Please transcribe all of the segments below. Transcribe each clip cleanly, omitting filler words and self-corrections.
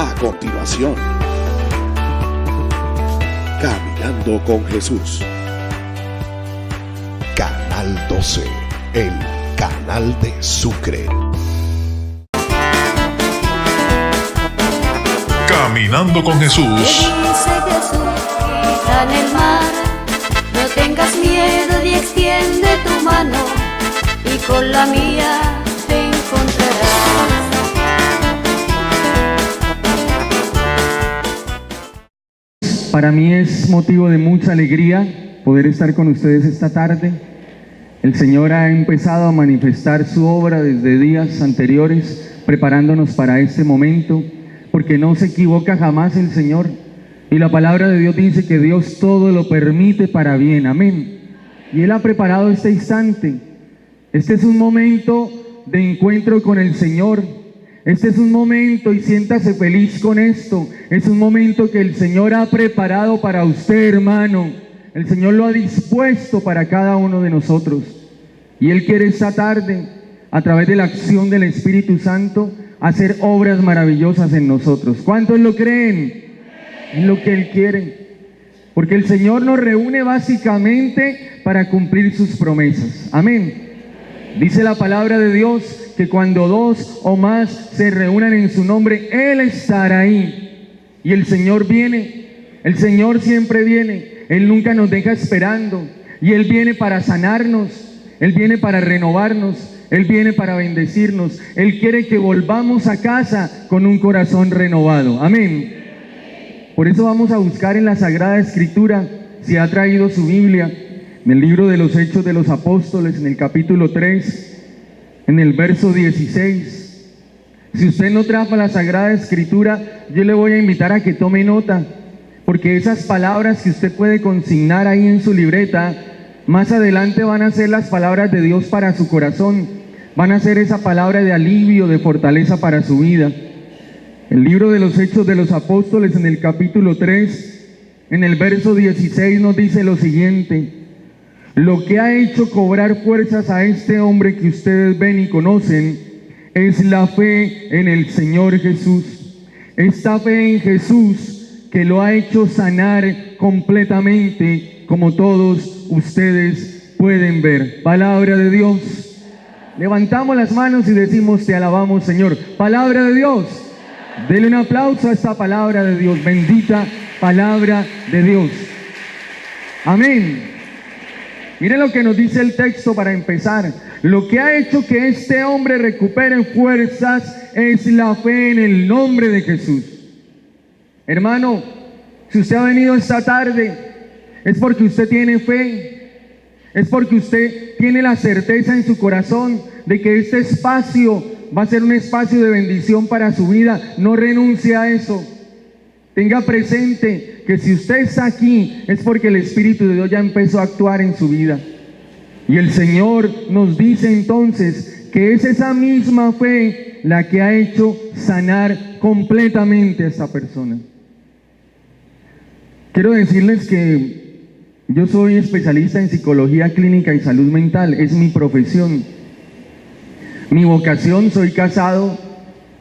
A continuación, Caminando con Jesús. Canal 12, el canal de Sucre. Caminando con Jesús. Dice Jesús, quita en el mar, no tengas miedo y extiende tu mano, y con la mía te encontrarás. Para mí es motivo de mucha alegría poder estar con ustedes esta tarde. El Señor ha empezado a manifestar su obra desde días anteriores, preparándonos para este momento, porque no se equivoca jamás el Señor. Y la palabra de Dios dice que Dios todo lo permite para bien. Amén. Y Él ha preparado este instante. Este es un momento de encuentro con el Señor. Este es un momento, y siéntase feliz con esto, es un momento que el Señor ha preparado para usted, hermano. El Señor lo ha dispuesto para cada uno de nosotros. Y Él quiere esta tarde, a través de la acción del Espíritu Santo, hacer obras maravillosas en nosotros. ¿Cuántos lo creen? Es lo que Él quiere. Porque el Señor nos reúne básicamente para cumplir sus promesas. Amén. Dice la palabra de Dios que cuando dos o más se reúnan en su nombre, Él estará ahí. Y el Señor viene, el Señor siempre viene, Él nunca nos deja esperando. Y Él viene para sanarnos, Él viene para renovarnos, Él viene para bendecirnos. Él quiere que volvamos a casa con un corazón renovado. Amén. Por eso vamos a buscar en la Sagrada Escritura, si ha traído su Biblia, en el libro de los Hechos de los Apóstoles, en el capítulo 3, en el verso 16. Si usted no trajo la Sagrada Escritura, yo le voy a invitar a que tome nota, porque esas palabras que usted puede consignar ahí en su libreta, más adelante van a ser las palabras de Dios para su corazón, van a ser esa palabra de alivio, de fortaleza para su vida. El libro de los Hechos de los Apóstoles, en el capítulo 3, en el verso 16, nos dice lo siguiente: lo que ha hecho cobrar fuerzas a este hombre que ustedes ven y conocen es la fe en el Señor Jesús. Esta fe en Jesús que lo ha hecho sanar completamente, como todos ustedes pueden ver. Palabra de Dios. Levantamos las manos y decimos: te alabamos, Señor. Palabra de Dios. Dele un aplauso a esta palabra de Dios. Bendita palabra de Dios. Amén. Mire lo que nos dice el texto para empezar. Lo que ha hecho que este hombre recupere fuerzas es la fe en el nombre de Jesús. Hermano, si usted ha venido esta tarde, es porque usted tiene fe, es porque usted tiene la certeza en su corazón de que este espacio va a ser un espacio de bendición para su vida. No renuncie a eso. Tenga presente que si usted está aquí es porque el Espíritu de Dios ya empezó a actuar en su vida. Y el Señor nos dice entonces que es esa misma fe la que ha hecho sanar completamente a esta persona. Quiero decirles que yo soy especialista en psicología clínica y salud mental. Es mi profesión. Mi vocación, soy casado,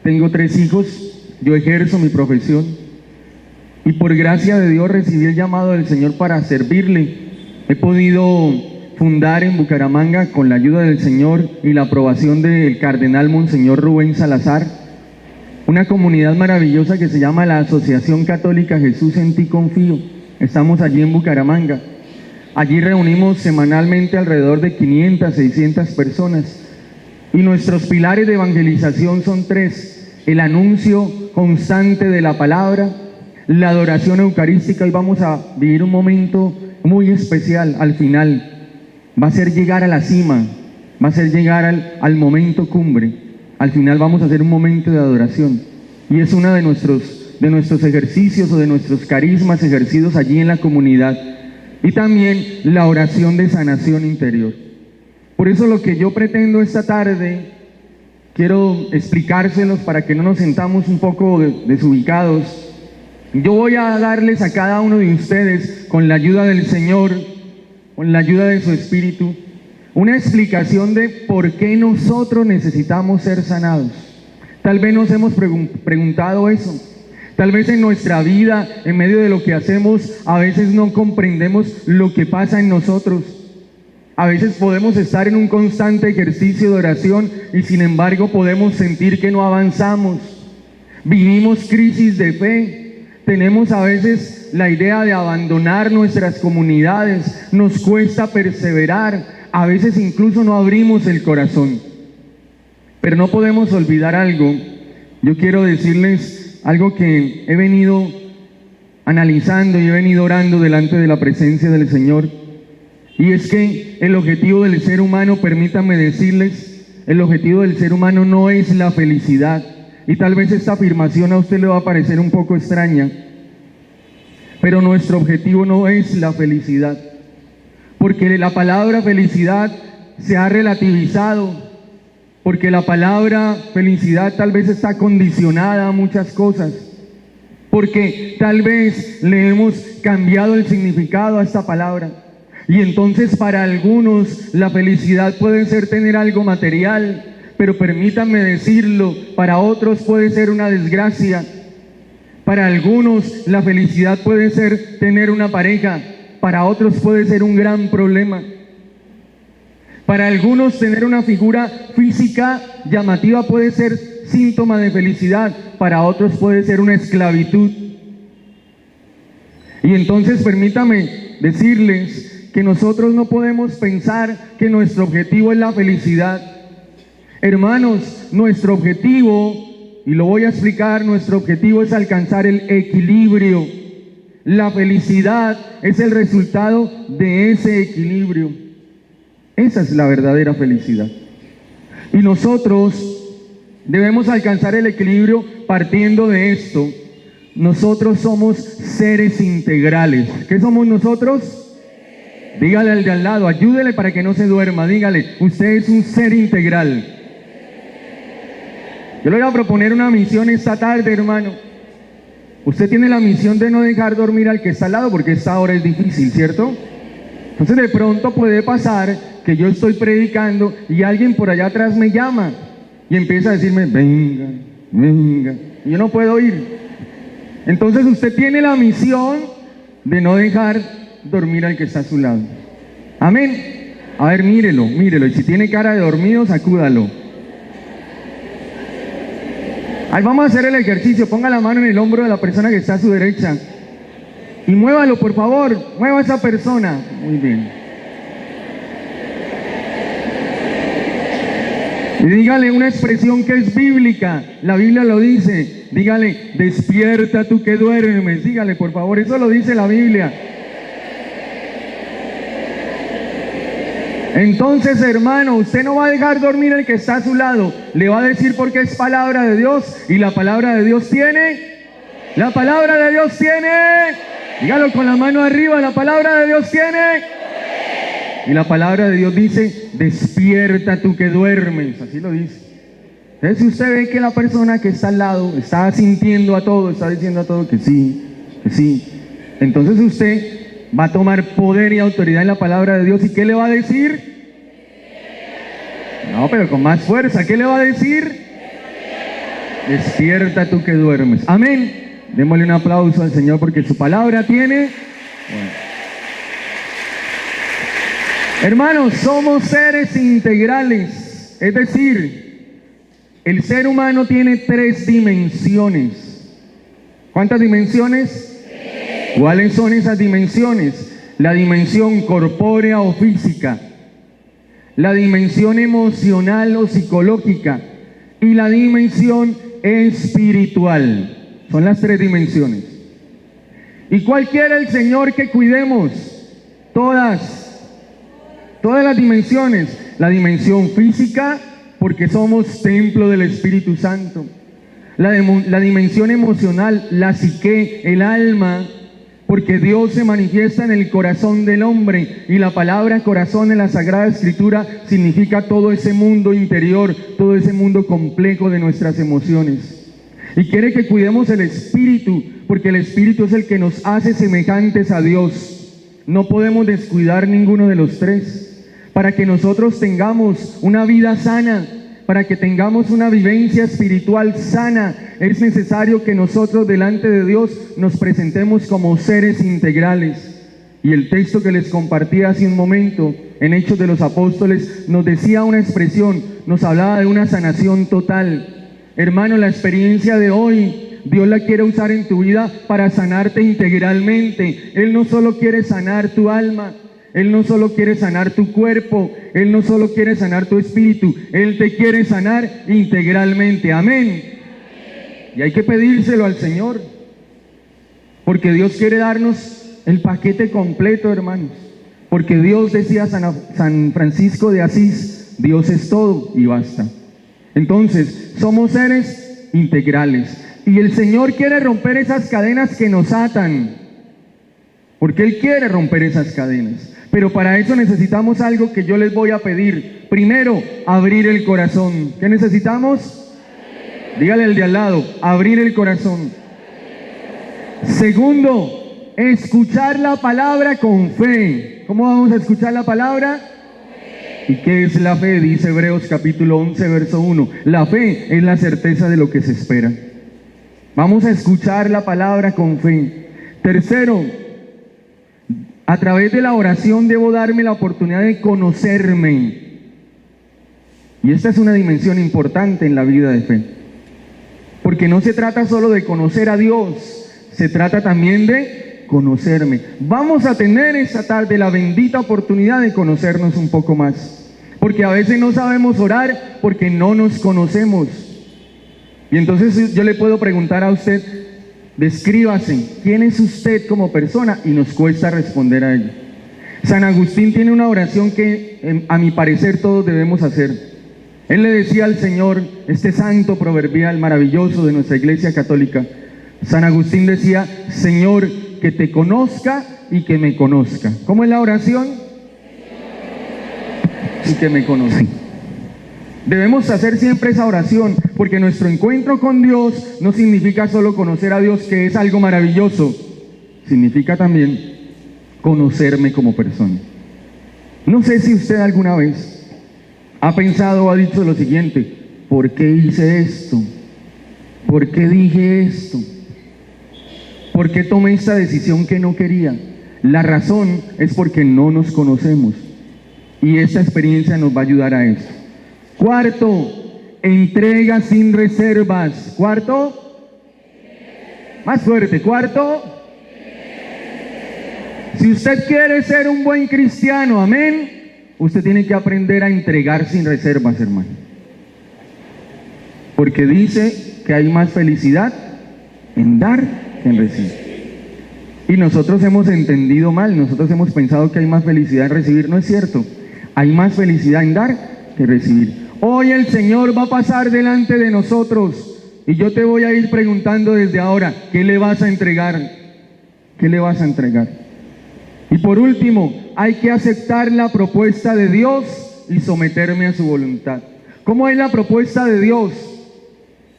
tengo 3 hijos, yo ejerzo mi profesión. Y por gracia de Dios recibí el llamado del Señor para servirle. He podido fundar en Bucaramanga, con la ayuda del Señor y la aprobación del cardenal Monseñor Rubén Salazar, una comunidad maravillosa que se llama la Asociación Católica Jesús en Ti Confío. Estamos allí en Bucaramanga. Allí reunimos semanalmente alrededor de 500, 600 personas. Y nuestros pilares de evangelización son 3: el anuncio constante de la palabra, la adoración eucarística. Y vamos a vivir un momento muy especial al final. Va a ser llegar a la cima, va a ser llegar al momento cumbre. Al final vamos a hacer un momento de adoración. Y es uno de nuestros ejercicios o de nuestros carismas ejercidos allí en la comunidad. Y también la oración de sanación interior. Por eso lo que yo pretendo esta tarde, quiero explicárselos para que no nos sentamos un poco desubicados. Yo voy a darles a cada uno de ustedes, con la ayuda del Señor, con la ayuda de su Espíritu, una explicación de por qué nosotros necesitamos ser sanados. Tal vez nos hemos preguntado eso. Tal vez en nuestra vida, en medio de lo que hacemos, a veces no comprendemos lo que pasa en nosotros. A veces podemos estar en un constante ejercicio de oración y sin embargo podemos sentir que no avanzamos. Vivimos crisis de fe. Tenemos a veces la idea de abandonar nuestras comunidades. Nos cuesta perseverar. A veces incluso no abrimos el corazón. Pero no podemos olvidar algo. Yo quiero decirles algo que he venido analizando y he venido orando delante de la presencia del Señor. Y es que el objetivo del ser humano, permítanme decirles, el objetivo del ser humano no es la felicidad. Y tal vez esta afirmación a usted le va a parecer un poco extraña, pero nuestro objetivo no es la felicidad. Porque la palabra felicidad se ha relativizado, porque la palabra felicidad tal vez está condicionada a muchas cosas, porque tal vez le hemos cambiado el significado a esta palabra. Y entonces para algunos la felicidad puede ser tener algo material, pero permítanme decirlo, para otros puede ser una desgracia. Para algunos la felicidad puede ser tener una pareja, para otros puede ser un gran problema. Para algunos tener una figura física llamativa puede ser síntoma de felicidad, para otros puede ser una esclavitud. Y entonces permítame decirles que nosotros no podemos pensar que nuestro objetivo es la felicidad. Hermanos, nuestro objetivo, y lo voy a explicar, nuestro objetivo es alcanzar el equilibrio. La felicidad es el resultado de ese equilibrio. Esa es la verdadera felicidad. Y nosotros debemos alcanzar el equilibrio partiendo de esto. Nosotros somos seres integrales. ¿Qué somos nosotros? Dígale al de al lado, ayúdele para que no se duerma, dígale, usted es un ser integral. Yo le voy a proponer una misión esta tarde, hermano. Usted tiene la misión de no dejar dormir al que está al lado, porque esta hora es difícil, ¿cierto? Entonces de pronto puede pasar que yo estoy predicando y alguien por allá atrás me llama y empieza a decirme, venga, venga, y yo no puedo ir. Entonces usted tiene la misión de no dejar dormir al que está a su lado. Amén. A ver, mírelo, mírelo. Y si tiene cara de dormido, sacúdalo. Ahí vamos a hacer el ejercicio. Ponga la mano en el hombro de la persona que está a su derecha. Y muévalo, por favor. Mueva a esa persona. Muy bien. Y dígale una expresión que es bíblica. La Biblia lo dice. Dígale, despierta tú que duermes. Dígale, por favor. Eso lo dice la Biblia. Entonces, hermano, usted no va a dejar dormir al que está a su lado. Le va a decir porque es palabra de Dios. Y la palabra de Dios tiene. La palabra de Dios tiene. Dígalo con la mano arriba. La palabra de Dios tiene. Y la palabra de Dios dice, despierta tú que duermes. Así lo dice. Entonces, si usted ve que la persona que está al lado está sintiendo a todo, está diciendo a todo que sí, entonces usted va a tomar poder y autoridad en la palabra de Dios. ¿Y qué le va a decir? No, pero con más fuerza. ¿Qué le va a decir? Despierta tú que duermes. Amén. Démosle un aplauso al Señor porque su palabra tiene. Bueno. Hermanos, somos seres integrales. Es decir, el ser humano tiene 3 dimensiones. ¿Cuántas dimensiones? ¿Cuáles son esas dimensiones? La dimensión corpórea o física, la dimensión emocional o psicológica y la dimensión espiritual. Son las 3 dimensiones. ¿Y cuál quiere el Señor que cuidemos? Todas las dimensiones. La dimensión física, porque somos templo del Espíritu Santo. La dimensión emocional, la psique, el alma, porque Dios se manifiesta en el corazón del hombre, y la palabra corazón en la Sagrada Escritura significa todo ese mundo interior, todo ese mundo complejo de nuestras emociones. Y quiere que cuidemos el espíritu, porque el espíritu es el que nos hace semejantes a Dios. No podemos descuidar ninguno de los 3, para que nosotros tengamos una vida sana, para que tengamos una vivencia espiritual sana, es necesario que nosotros delante de Dios nos presentemos como seres integrales. Y el texto que les compartí hace un momento, en Hechos de los Apóstoles, nos decía una expresión, nos hablaba de una sanación total. Hermano, la experiencia de hoy, Dios la quiere usar en tu vida para sanarte integralmente. Él no solo quiere sanar tu alma, Él no solo quiere sanar tu cuerpo, Él no solo quiere sanar tu espíritu, Él te quiere sanar integralmente. Amén. Y hay que pedírselo al Señor, porque Dios quiere darnos el paquete completo, hermanos. Porque Dios, decía San Francisco de Asís, Dios es todo y basta. Entonces, somos seres integrales. Y el Señor quiere romper esas cadenas que nos atan. Porque Él quiere romper esas cadenas. Pero para eso necesitamos algo que yo les voy a pedir. Primero, abrir el corazón. ¿Qué necesitamos? Dígale al de al lado, abrir el corazón. Segundo, escuchar la palabra con fe. ¿Cómo vamos a escuchar la palabra? ¿Y qué es la fe? Dice Hebreos capítulo 11, verso 1. La fe es la certeza de lo que se espera. Vamos a escuchar la palabra con fe. Tercero, a través de la oración debo darme la oportunidad de conocerme. Y esta es una dimensión importante en la vida de fe. Porque no se trata solo de conocer a Dios, se trata también de conocerme. Vamos a tener esta tarde la bendita oportunidad de conocernos un poco más. Porque a veces no sabemos orar porque no nos conocemos. Y entonces yo le puedo preguntar a usted, descríbase, ¿quién es usted como persona? Y nos cuesta responder a ello. San Agustín tiene una oración que a mi parecer todos debemos hacer. Él le decía al Señor, este santo proverbial maravilloso de nuestra Iglesia Católica, San Agustín decía, Señor, que te conozca y que me conozca. ¿Cómo es la oración? Y que me conozca. Debemos hacer siempre esa oración, porque nuestro encuentro con Dios no significa solo conocer a Dios, que es algo maravilloso, significa también conocerme como persona. No sé si usted alguna vez ha pensado o ha dicho lo siguiente, ¿por qué hice esto? ¿Por qué dije esto? ¿Por qué tomé esta decisión que no quería? La razón es porque no nos conocemos, y esta experiencia nos va a ayudar a eso. Cuarto, entrega sin reservas. Cuarto, más fuerte. Cuarto, si usted quiere ser un buen cristiano, amén, usted tiene que aprender a entregar sin reservas, hermano. Porque dice que hay más felicidad en dar que en recibir. Y nosotros hemos entendido mal, nosotros hemos pensado que hay más felicidad en recibir. No es cierto, hay más felicidad en dar que recibir. Hoy el Señor va a pasar delante de nosotros y yo te voy a ir preguntando desde ahora, ¿qué le vas a entregar? ¿Qué le vas a entregar? Y por último, hay que aceptar la propuesta de Dios y someterme a su voluntad. ¿Cómo es la propuesta de Dios?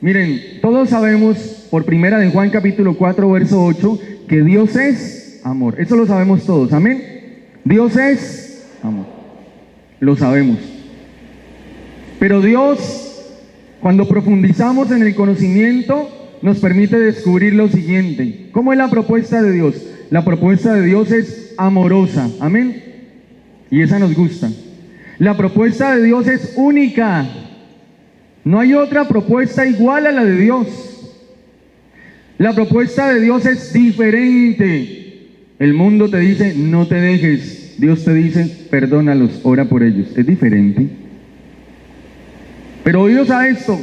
Miren, todos sabemos por primera de Juan capítulo 4 verso 8 que Dios es amor. Eso lo sabemos todos, amén. Dios es amor. Lo sabemos. Pero Dios, cuando profundizamos en el conocimiento, nos permite descubrir lo siguiente. ¿Cómo es la propuesta de Dios? La propuesta de Dios es amorosa, amén. Y esa nos gusta. La propuesta de Dios es única. No hay otra propuesta igual a la de Dios. La propuesta de Dios es diferente. El mundo te dice, no te dejes. Dios te dice, perdónalos, ora por ellos. Es diferente. Pero oídos a esto,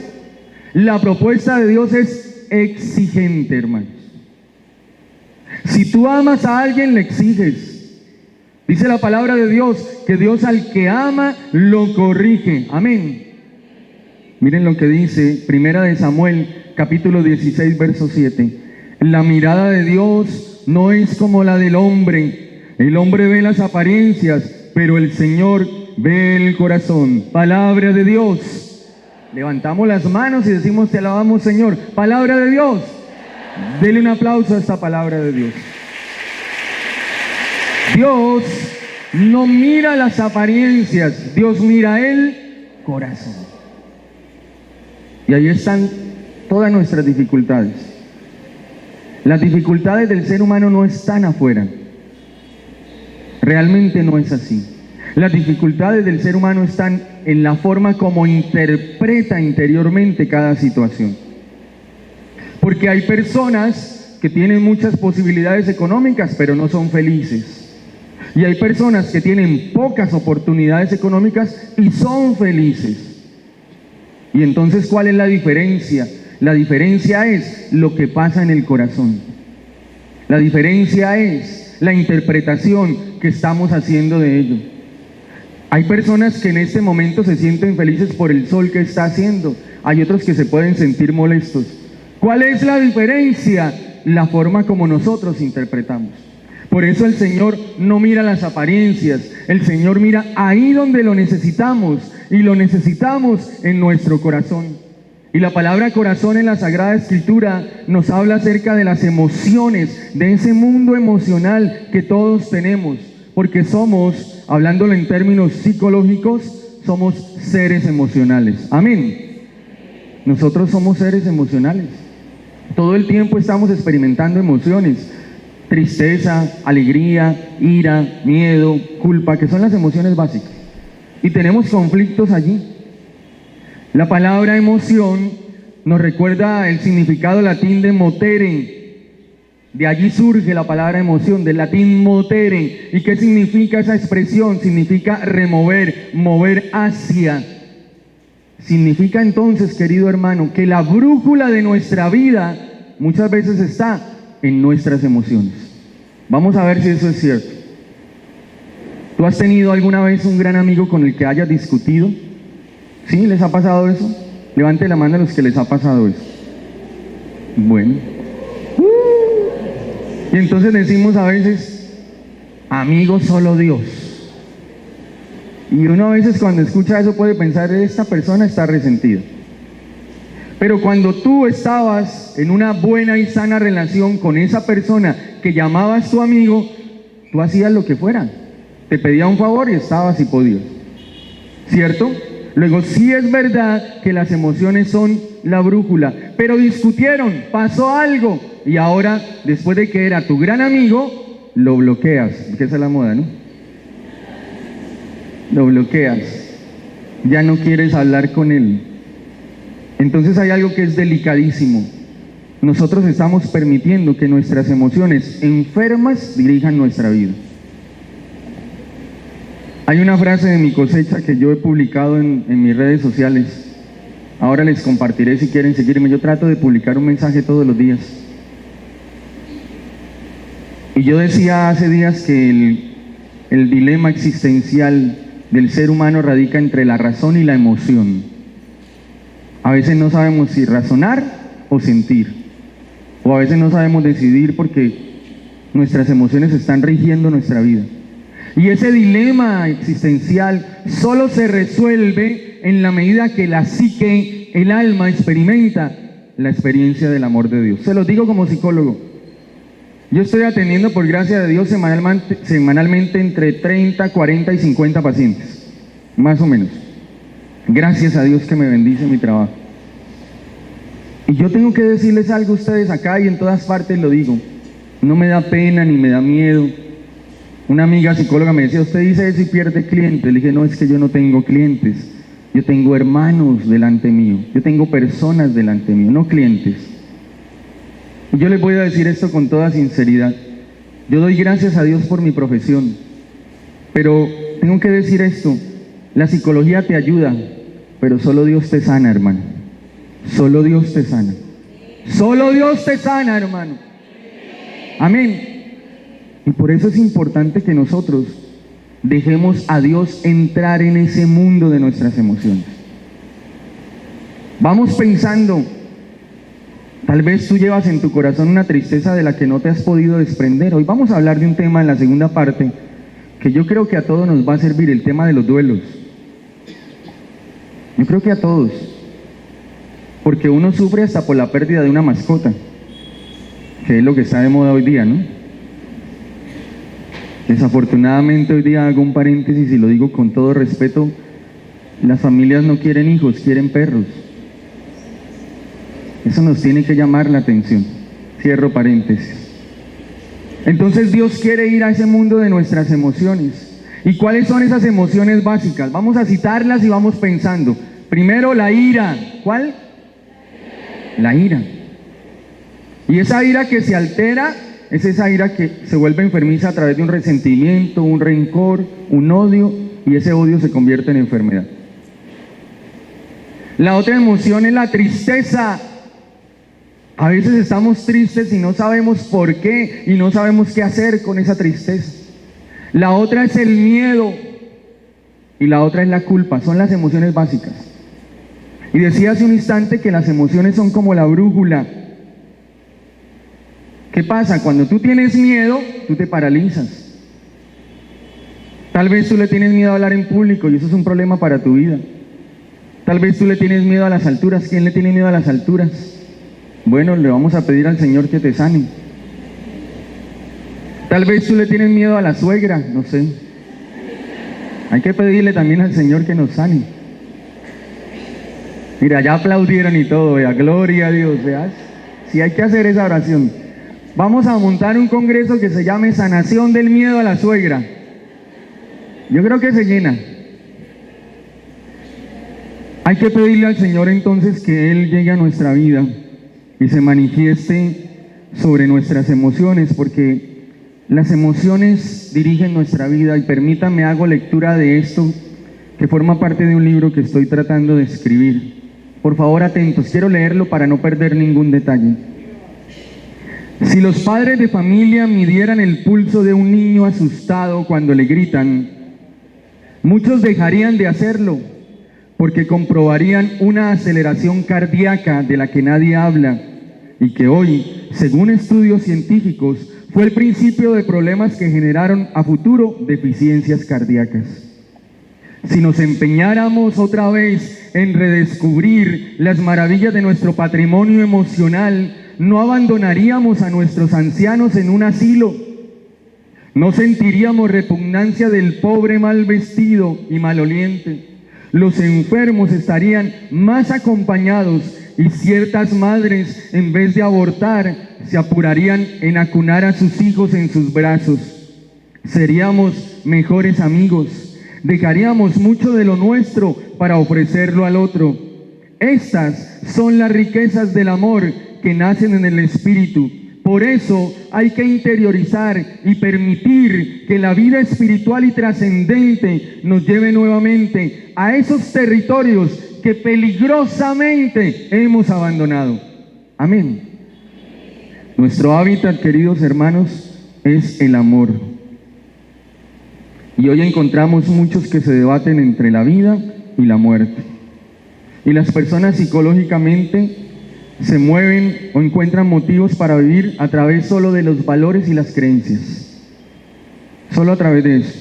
la propuesta de Dios es exigente, hermanos. Si tú amas a alguien, le exiges. Dice la palabra de Dios, que Dios al que ama, lo corrige. Amén. Miren lo que dice Primera de Samuel, capítulo 16, verso 7. La mirada de Dios no es como la del hombre. El hombre ve las apariencias, pero el Señor ve el corazón. Palabra de Dios. Levantamos las manos y decimos, te alabamos, Señor. Palabra de Dios. Dele un aplauso a esta palabra de Dios. Dios no mira las apariencias, Dios mira el corazón. Y ahí están todas nuestras dificultades. Las dificultades del ser humano no están afuera. Realmente no es así. Las dificultades del ser humano están en la forma como interpreta interiormente cada situación. Porque hay personas que tienen muchas posibilidades económicas, pero no son felices. Y hay personas que tienen pocas oportunidades económicas y son felices. Y entonces, ¿cuál es la diferencia? La diferencia es lo que pasa en el corazón. La diferencia es la interpretación que estamos haciendo de ello. Hay personas que en este momento se sienten felices por el sol que está haciendo. Hay otros que se pueden sentir molestos. ¿Cuál es la diferencia? La forma como nosotros interpretamos. Por eso el Señor no mira las apariencias. El Señor mira ahí donde lo necesitamos, y lo necesitamos en nuestro corazón. Y la palabra corazón en la Sagrada Escritura nos habla acerca de las emociones, de ese mundo emocional que todos tenemos, porque somos, hablándolo en términos psicológicos, somos seres emocionales. Amén. Nosotros somos seres emocionales. Todo el tiempo estamos experimentando emociones: tristeza, alegría, ira, miedo, culpa, que son las emociones básicas. Y tenemos conflictos allí. La palabra emoción nos recuerda el significado latín de motere. De allí surge la palabra emoción, del latín motere. ¿Y qué significa esa expresión? Significa remover, mover hacia. Significa entonces, querido hermano, que la brújula de nuestra vida muchas veces está en nuestras emociones. Vamos a ver si eso es cierto. ¿Tú has tenido alguna vez un gran amigo con el que hayas discutido? ¿Sí? ¿Les ha pasado eso? Levante la mano a los que les ha pasado eso. Bueno. Y entonces decimos a veces, amigo solo Dios. Y uno a veces cuando escucha eso puede pensar, esta persona está resentida. Pero cuando tú estabas en una buena y sana relación con esa persona que llamabas tu amigo, tú hacías lo que fuera. Te pedía un favor y estabas y podías. ¿Cierto? Luego, sí es verdad que las emociones son la brújula, pero discutieron, pasó algo, y ahora, después de que era tu gran amigo, lo bloqueas, que esa es la moda, ¿no? Lo bloqueas, ya no quieres hablar con él. Entonces hay algo que es delicadísimo. Nosotros estamos permitiendo que nuestras emociones enfermas dirijan nuestra vida. Hay una frase de mi cosecha que yo he publicado en mis redes sociales. Ahora les compartiré si quieren seguirme. Yo trato de publicar un mensaje todos los días. Y yo decía hace días que el dilema existencial del ser humano radica entre la razón y la emoción. A veces no sabemos si razonar o sentir. O a veces no sabemos decidir porque nuestras emociones están rigiendo nuestra vida. Y ese dilema existencial solo se resuelve en la medida que la psique, el alma, experimenta la experiencia del amor de Dios. Se los digo como psicólogo. Yo estoy atendiendo, por gracia de Dios, semanalmente entre 30, 40 y 50 pacientes, más o menos. Gracias a Dios que me bendice mi trabajo. Y yo tengo que decirles algo a ustedes acá y en todas partes lo digo. No me da pena ni me da miedo. Una amiga psicóloga me decía, usted dice eso y pierde clientes. Le dije, no, es que yo no tengo clientes. Yo tengo hermanos delante mío. Yo tengo personas delante mío, no clientes. Y yo les voy a decir esto con toda sinceridad. Yo doy gracias a Dios por mi profesión. Pero tengo que decir esto. La psicología te ayuda, pero solo Dios te sana, hermano. Solo Dios te sana. Solo Dios te sana, hermano. Amén. Y por eso es importante que nosotros dejemos a Dios entrar en ese mundo de nuestras emociones. Vamos pensando, tal vez tú llevas en tu corazón una tristeza de la que no te has podido desprender. Hoy vamos a hablar de un tema en la segunda parte que yo creo que a todos nos va a servir, el tema de los duelos. Yo creo que a todos, porque uno sufre hasta por la pérdida de una mascota, que es lo que está de moda hoy día, ¿no? Desafortunadamente hoy día, hago un paréntesis y lo digo con todo respeto, las familias no quieren hijos, quieren perros. Eso nos tiene que llamar la atención. Cierro paréntesis. Entonces Dios quiere ir a ese mundo de nuestras emociones. ¿Y cuáles son esas emociones básicas? Vamos a citarlas y vamos pensando. Primero, la ira. ¿Cuál? La ira. Y esa ira que se altera es esa ira que se vuelve enfermiza a través de un resentimiento, un rencor, un odio, y ese odio se convierte en enfermedad. La otra emoción es la tristeza. A veces estamos tristes y no sabemos por qué, y no sabemos qué hacer con esa tristeza. La otra es el miedo, y la otra es la culpa. Son las emociones básicas. Y decía hace un instante que las emociones son como la brújula. ¿Qué pasa? Cuando tú tienes miedo, tú te paralizas. Tal vez tú le tienes miedo a hablar en público y eso es un problema para tu vida. Tal vez tú le tienes miedo a las alturas. ¿Quién le tiene miedo a las alturas? Bueno, le vamos a pedir al Señor que te sane. Tal vez tú le tienes miedo a la suegra, no sé. Hay que pedirle también al Señor que nos sane. Mira, ya aplaudieron y todo, vea, gloria a Dios, veas. Si hay que hacer esa oración. Vamos a montar un congreso que se llame Sanación del Miedo a la Suegra. Yo creo que se llena. Hay que pedirle al Señor entonces que Él llegue a nuestra vida y se manifieste sobre nuestras emociones, porque las emociones dirigen nuestra vida. Y permítanme, hago lectura de esto que forma parte de un libro que estoy tratando de escribir. Por favor, atentos, quiero leerlo para no perder ningún detalle. Si los padres de familia midieran el pulso de un niño asustado cuando le gritan, muchos dejarían de hacerlo, porque comprobarían una aceleración cardíaca de la que nadie habla y que hoy, según estudios científicos, fue el principio de problemas que generaron a futuro deficiencias cardíacas. Si nos empeñáramos otra vez en redescubrir las maravillas de nuestro patrimonio emocional, no abandonaríamos a nuestros ancianos en un asilo. No sentiríamos repugnancia del pobre mal vestido y maloliente. Los enfermos estarían más acompañados y ciertas madres, en vez de abortar, se apurarían en acunar a sus hijos en sus brazos. Seríamos mejores amigos. Dejaríamos mucho de lo nuestro para ofrecerlo al otro. Estas son las riquezas del amor que nacen en el espíritu. Por eso hay que interiorizar y permitir que la vida espiritual y trascendente nos lleve nuevamente a esos territorios que peligrosamente hemos abandonado. Amén. Nuestro hábitat, queridos hermanos, es el amor. Y hoy encontramos muchos que se debaten entre la vida y la muerte. Y las personas psicológicamente se mueven o encuentran motivos para vivir a través solo de los valores y las creencias. Solo a través de eso.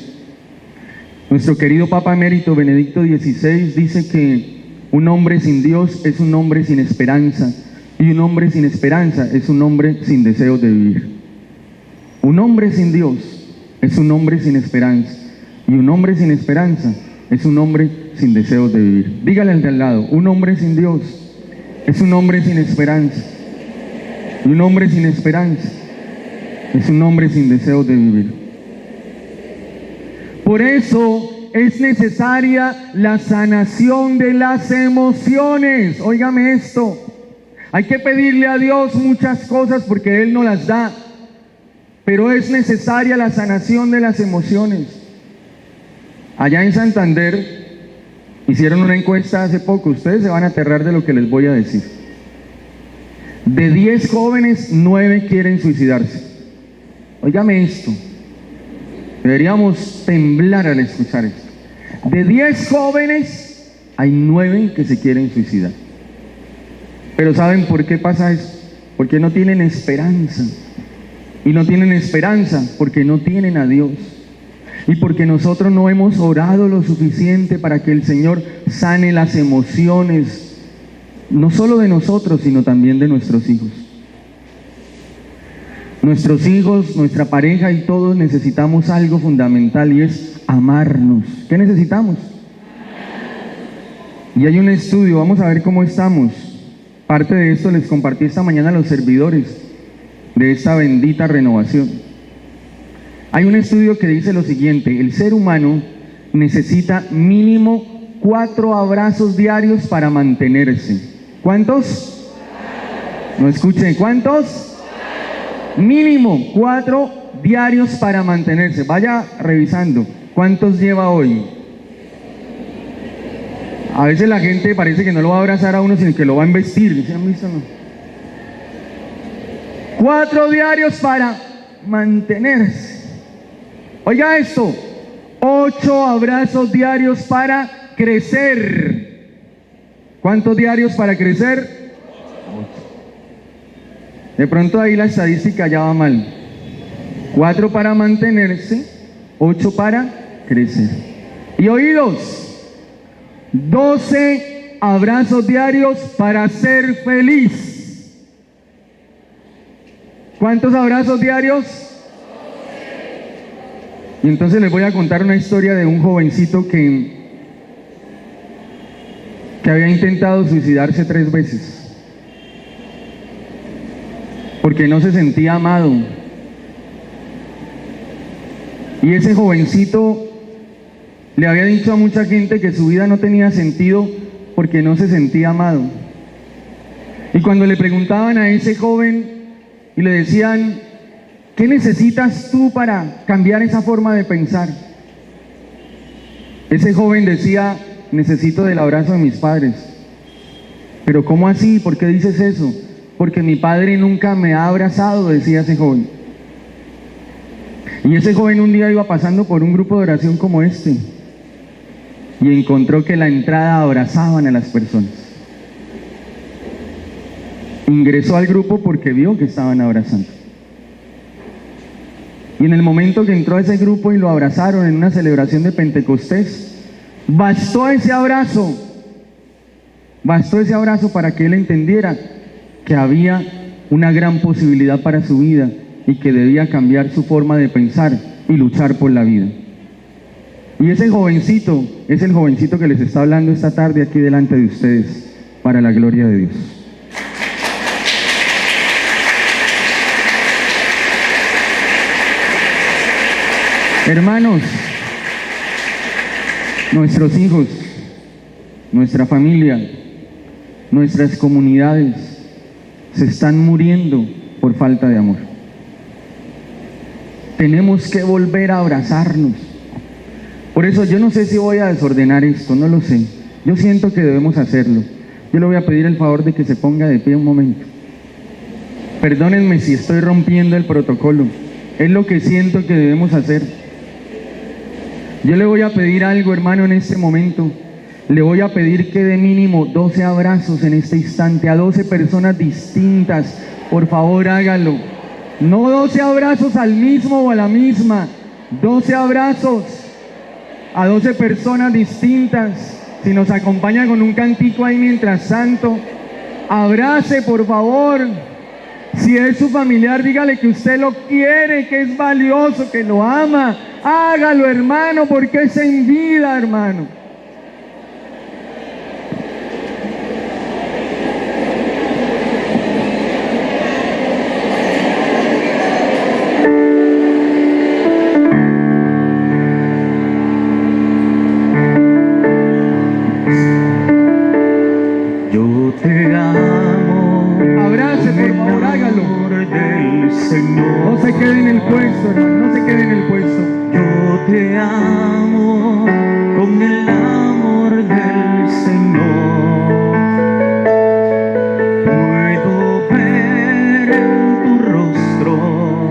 Nuestro querido Papa Emérito Benedicto XVI dice que un hombre sin Dios es un hombre sin esperanza, y un hombre sin esperanza es un hombre sin deseos de vivir. Un hombre sin Dios es un hombre sin esperanza, y un hombre sin esperanza es un hombre sin deseos de vivir. Dígale al de al lado, un hombre sin Dios es un hombre sin esperanza, y un hombre sin esperanza es un hombre sin deseos de vivir. Por eso es necesaria la sanación de las emociones. Óigame esto. Hay que pedirle a Dios muchas cosas porque Él nos las da, pero es necesaria la sanación de las emociones. Allá en Santander hicieron una encuesta hace poco. Ustedes se van a aterrar de lo que les voy a decir. De 10 jóvenes, 9 quieren suicidarse. Óigame esto. Deberíamos temblar al escuchar esto. De 10 jóvenes, hay 9 que se quieren suicidar. Pero ¿saben por qué pasa eso? Porque no tienen esperanza. Y no tienen esperanza porque no tienen a Dios. Y porque nosotros no hemos orado lo suficiente para que el Señor sane las emociones, no solo de nosotros, sino también de nuestros hijos. Nuestros hijos, nuestra pareja y todos necesitamos algo fundamental, y es amarnos. ¿Qué necesitamos? Y hay un estudio, vamos a ver cómo estamos. Parte de esto les compartí esta mañana a los servidores de esta bendita renovación. Hay un estudio que dice lo siguiente: el ser humano necesita mínimo 4 abrazos diarios para mantenerse. ¿Cuántos? No escuchen, ¿cuántos? Mínimo 4 diarios para mantenerse. Vaya revisando, ¿cuántos lleva hoy? A veces la gente parece que no lo va a abrazar a uno, sino que lo va a embestir. ¿Sí han visto, no? 4 diarios para mantenerse. Oiga esto: 8 abrazos diarios para crecer. ¿Cuántos diarios para crecer? 8. De pronto ahí la estadística ya va mal. 4 para mantenerse, 8 para crecer. Y oídos, 12 abrazos diarios para ser feliz. ¿Cuántos abrazos diarios? Y entonces les voy a contar una historia de un jovencito que había intentado suicidarse 3 veces porque no se sentía amado. Y ese jovencito le había dicho a mucha gente que su vida no tenía sentido porque no se sentía amado. Y cuando le preguntaban a ese joven y le decían: ¿qué necesitas tú para cambiar esa forma de pensar? Ese joven decía: necesito del abrazo de mis padres. ¿Pero cómo así? ¿Por qué dices eso? Porque mi padre nunca me ha abrazado, decía ese joven. Y ese joven un día iba pasando por un grupo de oración como este y encontró que en la entrada abrazaban a las personas. Ingresó al grupo porque vio que estaban abrazando. Y en el momento que entró a ese grupo y lo abrazaron en una celebración de Pentecostés, bastó ese abrazo para que él entendiera que había una gran posibilidad para su vida y que debía cambiar su forma de pensar y luchar por la vida. Y ese jovencito es el jovencito que les está hablando esta tarde aquí delante de ustedes, para la gloria de Dios. Hermanos, nuestros hijos, nuestra familia, nuestras comunidades se están muriendo por falta de amor. Tenemos que volver a abrazarnos. Por eso yo no sé si voy a desordenar esto, no lo sé. Yo siento que debemos hacerlo. Yo le voy a pedir el favor de que se ponga de pie un momento. Perdónenme si estoy rompiendo el protocolo. Es lo que siento que debemos hacer. Yo le voy a pedir algo, hermano, en este momento. Le voy a pedir que dé mínimo 12 abrazos en este instante a 12 personas distintas. Por favor, hágalo. No 12 abrazos al mismo o a la misma. 12 abrazos a 12 personas distintas. Si nos acompaña con un cantico ahí mientras tanto, abrace, por favor. Si es su familiar, dígale que usted lo quiere, que es valioso, que lo ama. Hágalo, hermano, porque es en vida, hermano. Yo te amo. Abrace, por favor, hágalo. No se quede en el puesto, hermano, no se quede en el puesto. Yo te amo con el amor del Señor. Puedo ver en tu rostro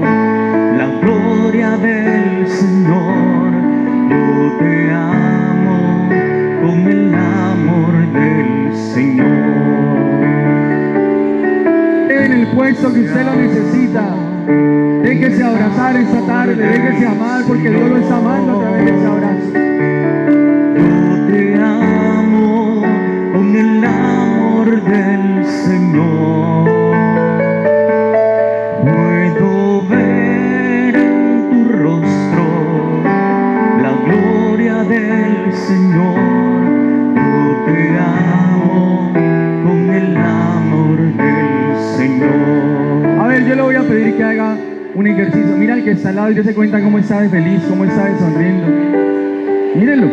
la gloria del Señor. Yo te amo con el amor del Señor. En el puesto que usted lo necesita. Déjese abrazar esta tarde, déjese amar, porque Dios lo está amando a través de ese abrazo. Yo te amo con el amor del Señor. Puedo ver en tu rostro la gloria del Señor. Yo te amo con el amor yo le voy a pedir que haga un ejercicio. Mira al que está al lado y se cuenta cómo está de feliz, cómo está de sonriendo. Mírenlo.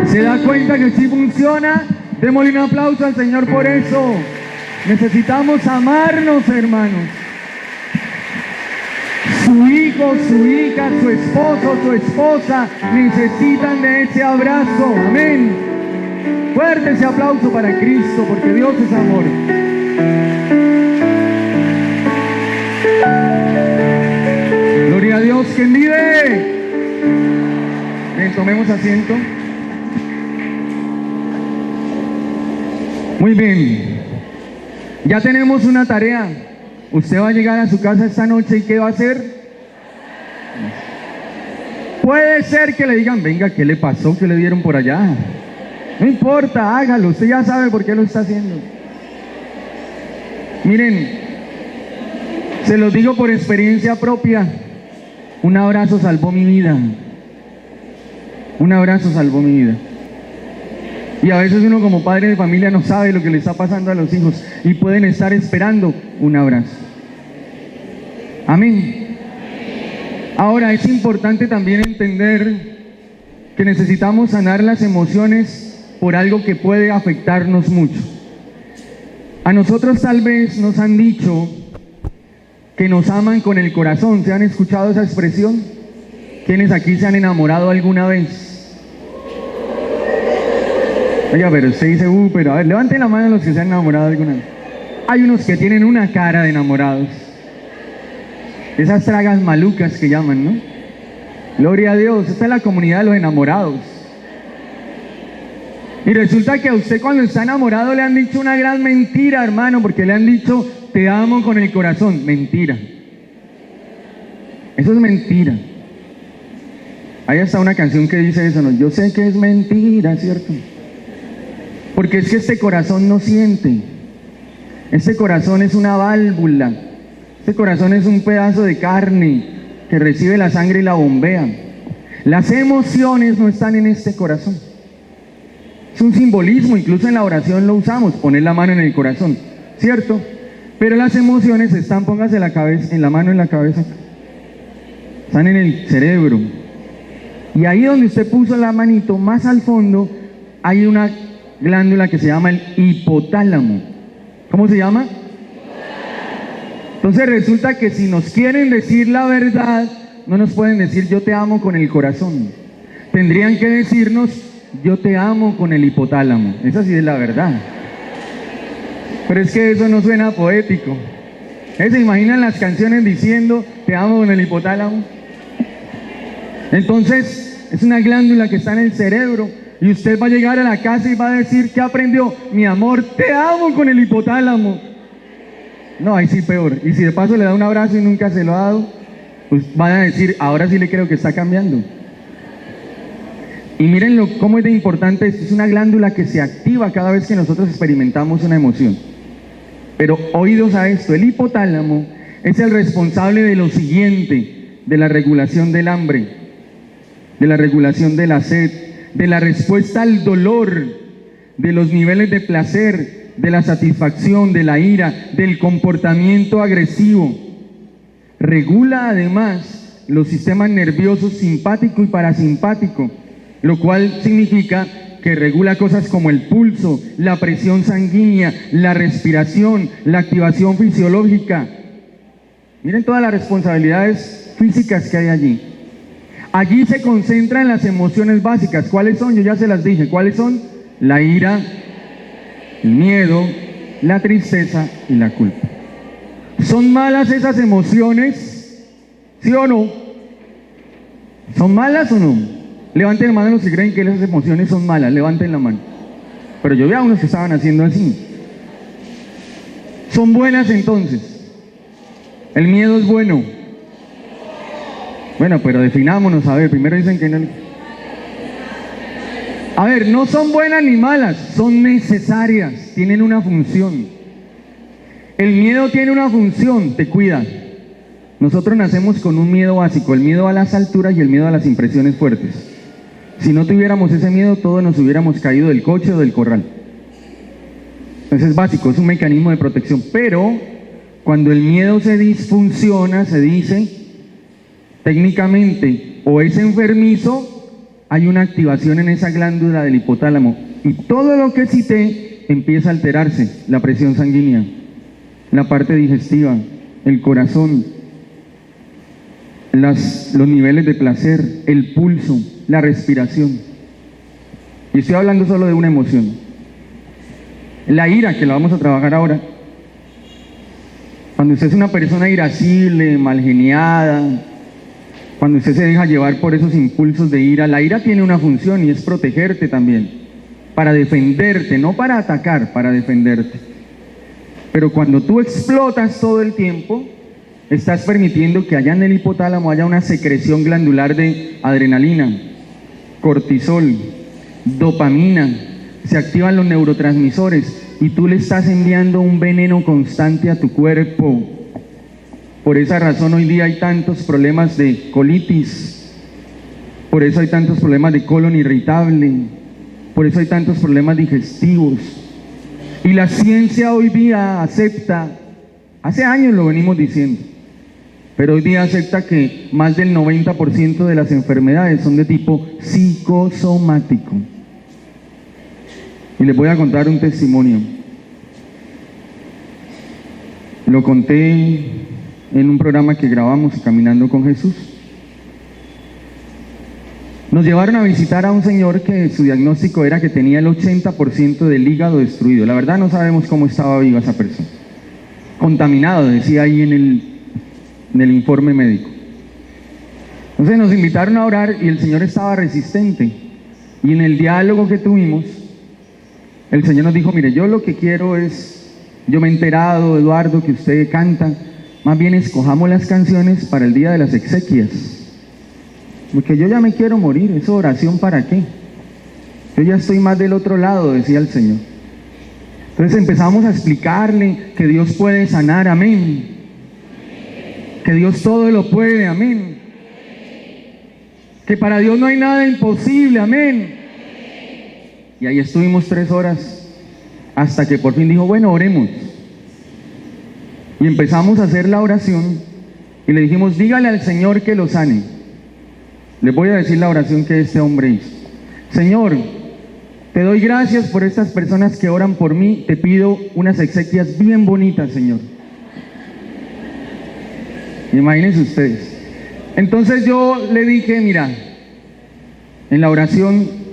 ¿Se da cuenta que sí funciona? Démosle un aplauso al Señor por eso. Necesitamos amarnos, hermanos. Su hijo, su hija, su esposo, su esposa necesitan de ese abrazo. Amén. Fuerte ese aplauso para Cristo, porque Dios es amor. Gloria a Dios, quien vive. Bien, tomemos asiento. Muy bien. Ya tenemos una tarea. Usted va a llegar a su casa esta noche y ¿qué va a hacer? Puede ser que le digan, venga, ¿qué le pasó? ¿Qué le dieron por allá? No importa, hágalo, usted ya sabe por qué lo está haciendo. Miren, se los digo por experiencia propia, un abrazo salvó mi vida. Un abrazo salvó mi vida. Y a veces uno como padre de familia no sabe lo que le está pasando a los hijos y pueden estar esperando un abrazo. Amén. Ahora es importante también entender que necesitamos sanar las emociones por algo que puede afectarnos mucho. A nosotros tal vez nos han dicho que nos aman con el corazón. ¿Se han escuchado esa expresión? ¿Quiénes aquí se han enamorado alguna vez? Oiga, pero usted dice, pero a ver, levanten la mano los que se han enamorado alguna vez. Hay unos que tienen una cara de enamorados. Esas tragas malucas que llaman, ¿no? Gloria a Dios, esta es la comunidad de los enamorados. Y resulta que a usted cuando está enamorado le han dicho una gran mentira, hermano, porque le han dicho, te amo con el corazón. Mentira. Eso es mentira. Ahí está una canción que dice eso, ¿no? Yo sé que es mentira, ¿cierto? Porque es que este corazón no siente. Este corazón es una válvula. Este corazón es un pedazo de carne que recibe la sangre y la bombea. Las emociones no están en este corazón. Es un simbolismo, incluso en la oración lo usamos, poner la mano en el corazón, ¿cierto? Pero las emociones están, póngase la cabeza, en la mano en la cabeza. Están en el cerebro. Y ahí donde usted puso la manito, más al fondo, hay una glándula que se llama el hipotálamo. ¿Cómo se llama? Entonces resulta que si nos quieren decir la verdad, no nos pueden decir yo te amo con el corazón. Tendrían que decirnos yo te amo con el hipotálamo. Esa sí es la verdad. Pero es que eso no suena poético. ¿Se imaginan las canciones diciendo te amo con el hipotálamo? Entonces es una glándula que está en el cerebro y usted va a llegar a la casa y va a decir ¿qué aprendió? Mi amor, te amo con el hipotálamo. No, ahí sí peor. Y si de paso le da un abrazo y nunca se lo ha dado, pues van a decir, ahora sí le creo que está cambiando. Y miren cómo es de importante esto. Es una glándula que se activa cada vez que nosotros experimentamos una emoción. Pero oídos a esto, el hipotálamo es el responsable de lo siguiente, de la regulación del hambre, de la regulación de la sed, de la respuesta al dolor, de los niveles de placer, de la satisfacción, de la ira, del comportamiento agresivo. Regula además los sistemas nerviosos simpático y parasimpático, lo cual significa que regula cosas como el pulso, la presión sanguínea, la respiración, la activación fisiológica. Miren todas las responsabilidades físicas que hay allí. Allí se concentran las emociones básicas. ¿Cuáles son? Yo ya se las dije. ¿Cuáles son? La ira, el miedo, la tristeza y la culpa. ¿Son malas esas emociones? ¿Sí o no? ¿Son malas o no? Levanten la mano los que creen que esas emociones son malas. Levanten la mano. Pero yo vi a unos que estaban haciendo así. ¿Son buenas entonces? ¿El miedo es bueno? Bueno, pero definámonos. A ver, primero dicen que no. A ver, no son buenas ni malas, son necesarias, tienen una función. El miedo tiene una función, te cuida. Nosotros nacemos con un miedo básico, el miedo a las alturas y el miedo a las impresiones fuertes. Si no tuviéramos ese miedo, todos nos hubiéramos caído del coche o del corral. Entonces es básico, es un mecanismo de protección. Pero Cuando el miedo se disfunciona, se dice, técnicamente, o es enfermizo, hay una activación en esa glándula del hipotálamo. Y todo lo que cité empieza a alterarse, la presión sanguínea, la parte digestiva, el corazón, los niveles de placer, el pulso, la respiración. Y estoy hablando solo de una emoción. La ira, que la vamos a trabajar ahora. Cuando usted es una persona irascible, malgeniada, cuando usted se deja llevar por esos impulsos de ira, la ira tiene una función y es protegerte también, para defenderte, no para atacar, para defenderte. Pero cuando tú explotas todo el tiempo, estás permitiendo que allá en el hipotálamo haya una secreción glandular de adrenalina, cortisol, dopamina, se activan los neurotransmisores y tú le estás enviando un veneno constante a tu cuerpo. Por esa razón hoy día hay tantos problemas de colitis, por eso hay tantos problemas de colon irritable, por eso hay tantos problemas digestivos. Y la ciencia hoy día acepta, hace años lo venimos diciendo, pero hoy día acepta que más del 90% de las enfermedades son de tipo psicosomático. Y les voy a contar un testimonio. Lo conté en un programa que grabamos, Caminando con Jesús. Nos llevaron a visitar a un señor que su diagnóstico era que tenía el 80% del hígado destruido. La verdad no sabemos cómo estaba viva esa persona. Contaminado, decía ahí en el informe médico. Entonces nos invitaron a orar y el señor estaba resistente. Y en el diálogo que tuvimos, el Señor nos dijo, mire, yo lo que quiero es, yo me he enterado, Eduardo, que usted canta, más bien escojamos las canciones para el día de las exequias, porque yo ya me quiero morir, ¿esa oración para qué? Yo ya estoy más del otro lado, decía el Señor. Entonces empezamos a explicarle que Dios puede sanar, amén, que Dios todo lo puede, amén, que para Dios no hay nada imposible, amén. Y ahí estuvimos 3 horas hasta que por fin dijo, bueno, oremos. Y empezamos a hacer la oración y le dijimos, dígale al Señor que lo sane. Les voy a decir la oración que este hombre hizo. Señor, te doy gracias por estas personas que oran por mí. Te pido unas exequias bien bonitas, Señor. Imagínense ustedes. Entonces yo le dije, mira, en la oración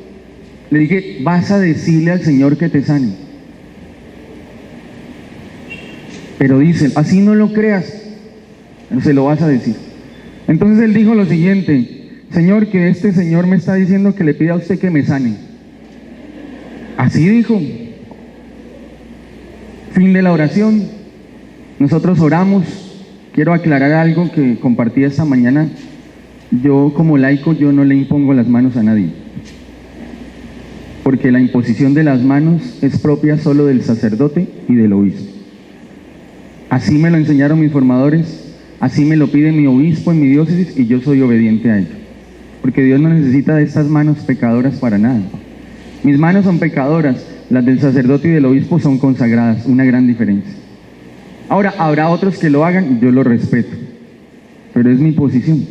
le dije, vas a decirle al Señor que te sane. Pero dice, así no lo creas, pero se lo vas a decir. Entonces él dijo lo siguiente, Señor, que este señor me está diciendo que le pida a usted que me sane. Así dijo. Fin de la oración. Nosotros oramos. Quiero aclarar algo que compartí esta mañana. Yo como laico, yo no le impongo las manos a nadie, porque la imposición de las manos es propia solo del sacerdote y del obispo. Así me lo enseñaron mis formadores, así me lo pide mi obispo en mi diócesis y yo soy obediente a ello. Porque Dios no necesita de estas manos pecadoras para nada. Mis manos son pecadoras, las del sacerdote y del obispo son consagradas, una gran diferencia. Ahora, habrá otros que lo hagan y yo lo respeto, pero es mi posición.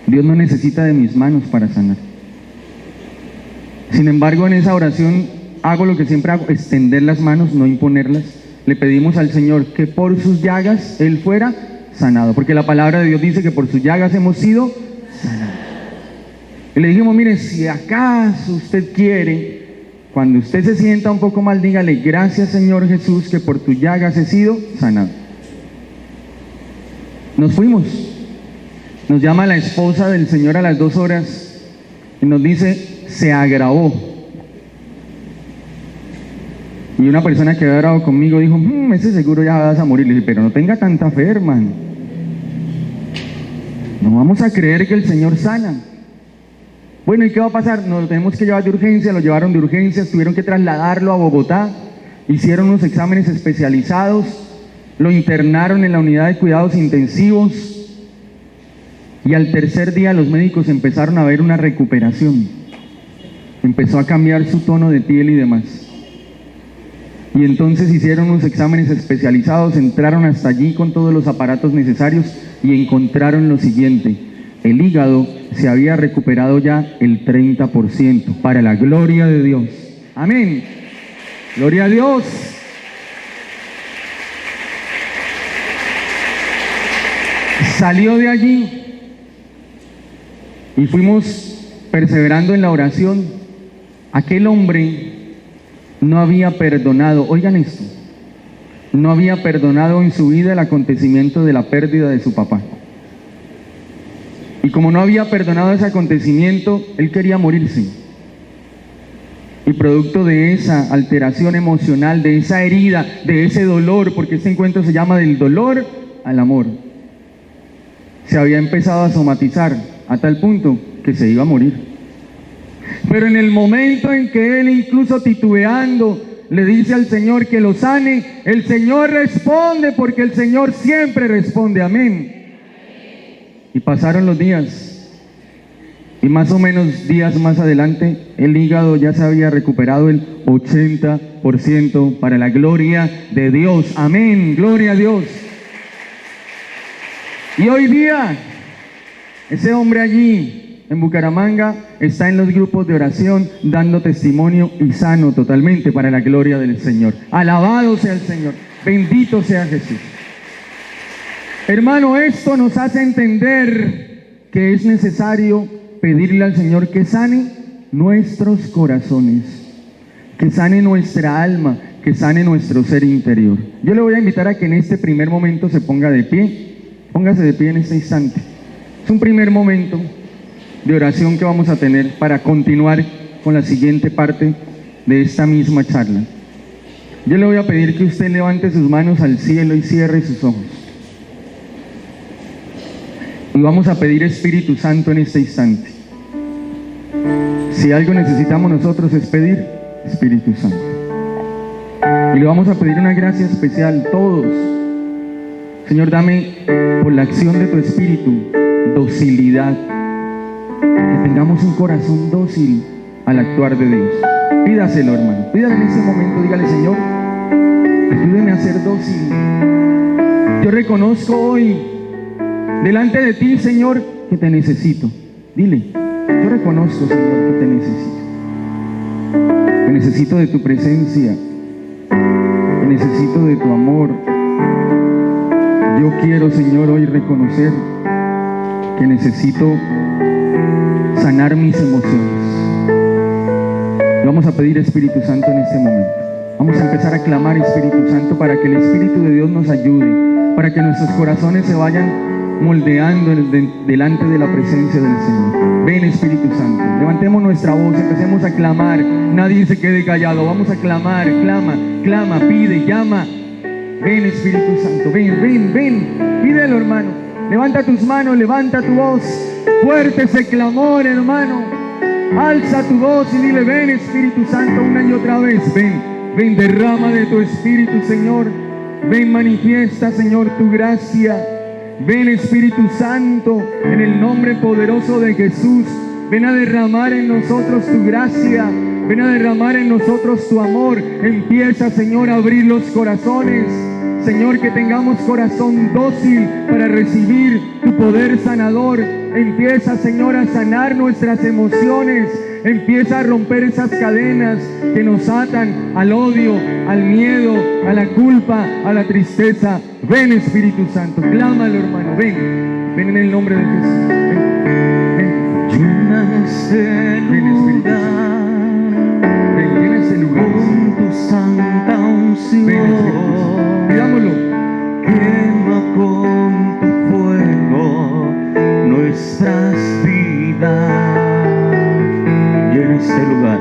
Dios no necesita de mis manos para sanar. Sin embargo, en esa oración hago lo que siempre hago, extender las manos, no imponerlas. Le pedimos al Señor que por sus llagas Él fuera sanado, porque la palabra de Dios dice que por sus llagas hemos sido sanados. Y le dijimos, mire, si acaso usted quiere, cuando usted se sienta un poco mal, dígale, gracias Señor Jesús, que por tus llagas he sido sanado. Nos fuimos. Nos llama la esposa del Señor a las 2 horas y nos dice, se agravó. Y una persona que había orado conmigo dijo, ese seguro ya vas a morir. Le dije, pero no tenga tanta fe, hermano. No vamos a creer que el Señor sana. Bueno, ¿y qué va a pasar? Nos lo tenemos que llevar de urgencia. Lo llevaron de urgencias, tuvieron que trasladarlo a Bogotá. Hicieron unos exámenes especializados. Lo internaron en la unidad de cuidados intensivos. Y al tercer día los médicos empezaron a ver una recuperación. Empezó a cambiar su tono de piel y demás. Y entonces hicieron unos exámenes especializados, entraron hasta allí con todos los aparatos necesarios y encontraron lo siguiente: el hígado se había recuperado ya el 30%, para la gloria de Dios. Amén. Gloria a Dios. Salió de allí y fuimos perseverando en la oración. Aquel hombre no había perdonado, oigan esto, no había perdonado en su vida el acontecimiento de la pérdida de su papá. Y como no había perdonado ese acontecimiento, él quería morirse. Y producto de esa alteración emocional, de esa herida, de ese dolor, porque este encuentro se llama del dolor al amor, se había empezado a somatizar a tal punto que se iba a morir. Pero en el momento en que él, incluso titubeando, le dice al Señor que lo sane, el Señor responde, porque el Señor siempre responde. Amén. Y pasaron los días, y más o menos días más adelante, el hígado ya se había recuperado el 80%, para la gloria de Dios. Amén, gloria a Dios. Y hoy día, ese hombre allí en Bucaramanga está en los grupos de oración dando testimonio y sano totalmente, para la gloria del Señor. Alabado sea el Señor, bendito sea Jesús. Hermano, esto nos hace entender que es necesario pedirle al Señor que sane nuestros corazones, que sane nuestra alma, que sane nuestro ser interior. Yo le voy a invitar a que en este primer momento se ponga de pie. Póngase de pie en este instante. Es un primer momento de oración que vamos a tener para continuar con la siguiente parte de esta misma charla. Yo le voy a pedir que usted levante sus manos al cielo y cierre sus ojos. Y vamos a pedir Espíritu Santo en este instante. Si algo necesitamos nosotros es pedir Espíritu Santo. Y le vamos a pedir una gracia especial todos. Señor, dame por la acción de tu Espíritu docilidad, que tengamos un corazón dócil al actuar de Dios. Pídaselo, hermano, pídale en ese momento, dígale: Señor, ayúdeme a ser dócil. Yo reconozco hoy delante de ti, Señor, que te necesito. Dile: yo reconozco, Señor, que te necesito. Que necesito de tu presencia, que necesito de tu amor. Yo quiero, Señor, hoy reconocer que necesito sanar mis emociones. Vamos a pedir Espíritu Santo en este momento. Vamos a empezar a clamar Espíritu Santo para que el Espíritu de Dios nos ayude, para que nuestros corazones se vayan moldeando delante de la presencia del Señor. Ven, Espíritu Santo, levantemos nuestra voz, empecemos a clamar. Nadie se quede callado, vamos a clamar. Clama, clama, pide, llama. Ven, Espíritu Santo, ven, ven, ven. Pídelo, hermano. Levanta tus manos, levanta tu voz. Fuerte ese clamor, hermano. Alza tu voz y dile: ven, Espíritu Santo, una y otra vez. Ven, ven, derrama de tu Espíritu, Señor. Ven, manifiesta, Señor, tu gracia. Ven, Espíritu Santo, en el nombre poderoso de Jesús. Ven a derramar en nosotros tu gracia. Ven a derramar en nosotros tu amor. Empieza, Señor, a abrir los corazones. Señor, que tengamos corazón dócil para recibir tu poder sanador. Empieza, Señor, a sanar nuestras emociones. Empieza a romper esas cadenas que nos atan al odio, al miedo, a la culpa, a la tristeza. Ven, Espíritu Santo, clámalo, hermano. Ven, ven en el nombre de Jesús. Ven, ven. Llena este lugar, ven, llena este lugar con tu santa unción. Ven, Espíritu Santo, pidámoslo. Quema con tu fuego nuestras vidas. Llena este lugar,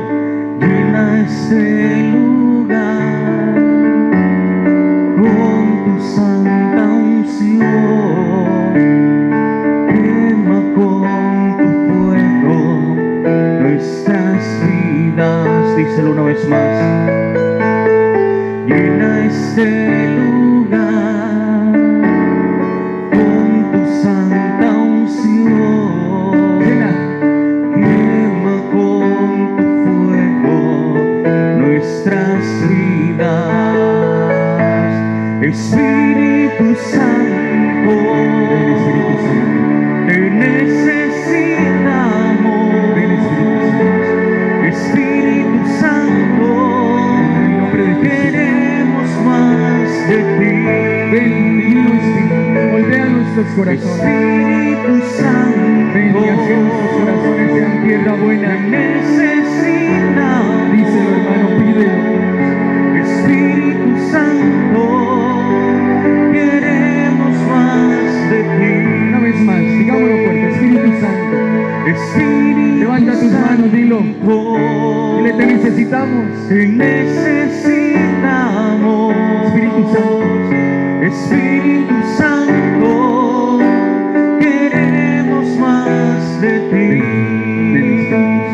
llena este lugar con tu santa unción. Quema con tu fuego nuestras vidas. Díselo una vez más. Llena este lugar con tu santa unción. Llena. Quema con tu fuego nuestras vidas. Ven, Divino Espíritu, moldea nuestros corazones. Espíritu Santo, Ven y haz que nuestros corazones sean tierra buena. necesitamos. Díselo, hermano, pídelo. Espíritu Santo, queremos más de ti. Una vez más, digámoslo fuerte. Espíritu Santo, Espíritu levanta tus manos, dilo. Santo, Dile, te necesitamos. te necesitamos. Espíritu Santo, Espíritu Santo, queremos más de ti. ven, Espíritu Santo.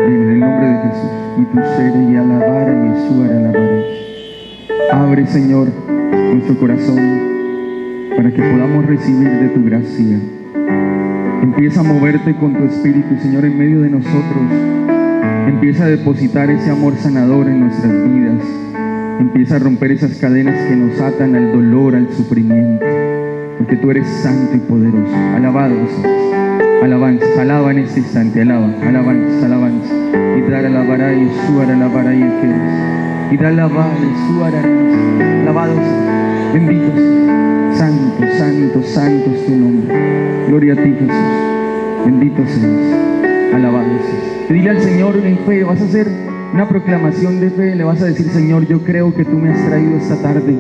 Ven en el nombre de Jesús. Y tu ser y alabar a Yeshua alabaré. Abre, Señor, nuestro corazón para que podamos recibir de tu gracia. Empieza a moverte con tu Espíritu, Señor, en medio de nosotros. Empieza a depositar ese amor sanador en nuestras vidas. Empieza a romper esas cadenas que nos atan al dolor, al sufrimiento. Porque tú eres santo y poderoso. Alabado seas. Alabanzas, alaba en este instante, alaba, alabanzas, alabanzas. Y dar alabará y suar alabará y quedes. Y dar alabar y suar alabado seas. Bendito seas. Santo, santo, santo es tu nombre. Gloria a ti, Jesús. Bendito seas. Alabado seas. Dile al Señor en fe, vas a hacer una proclamación de fe, le vas a decir: Señor, yo creo que tú me has traído esta tarde.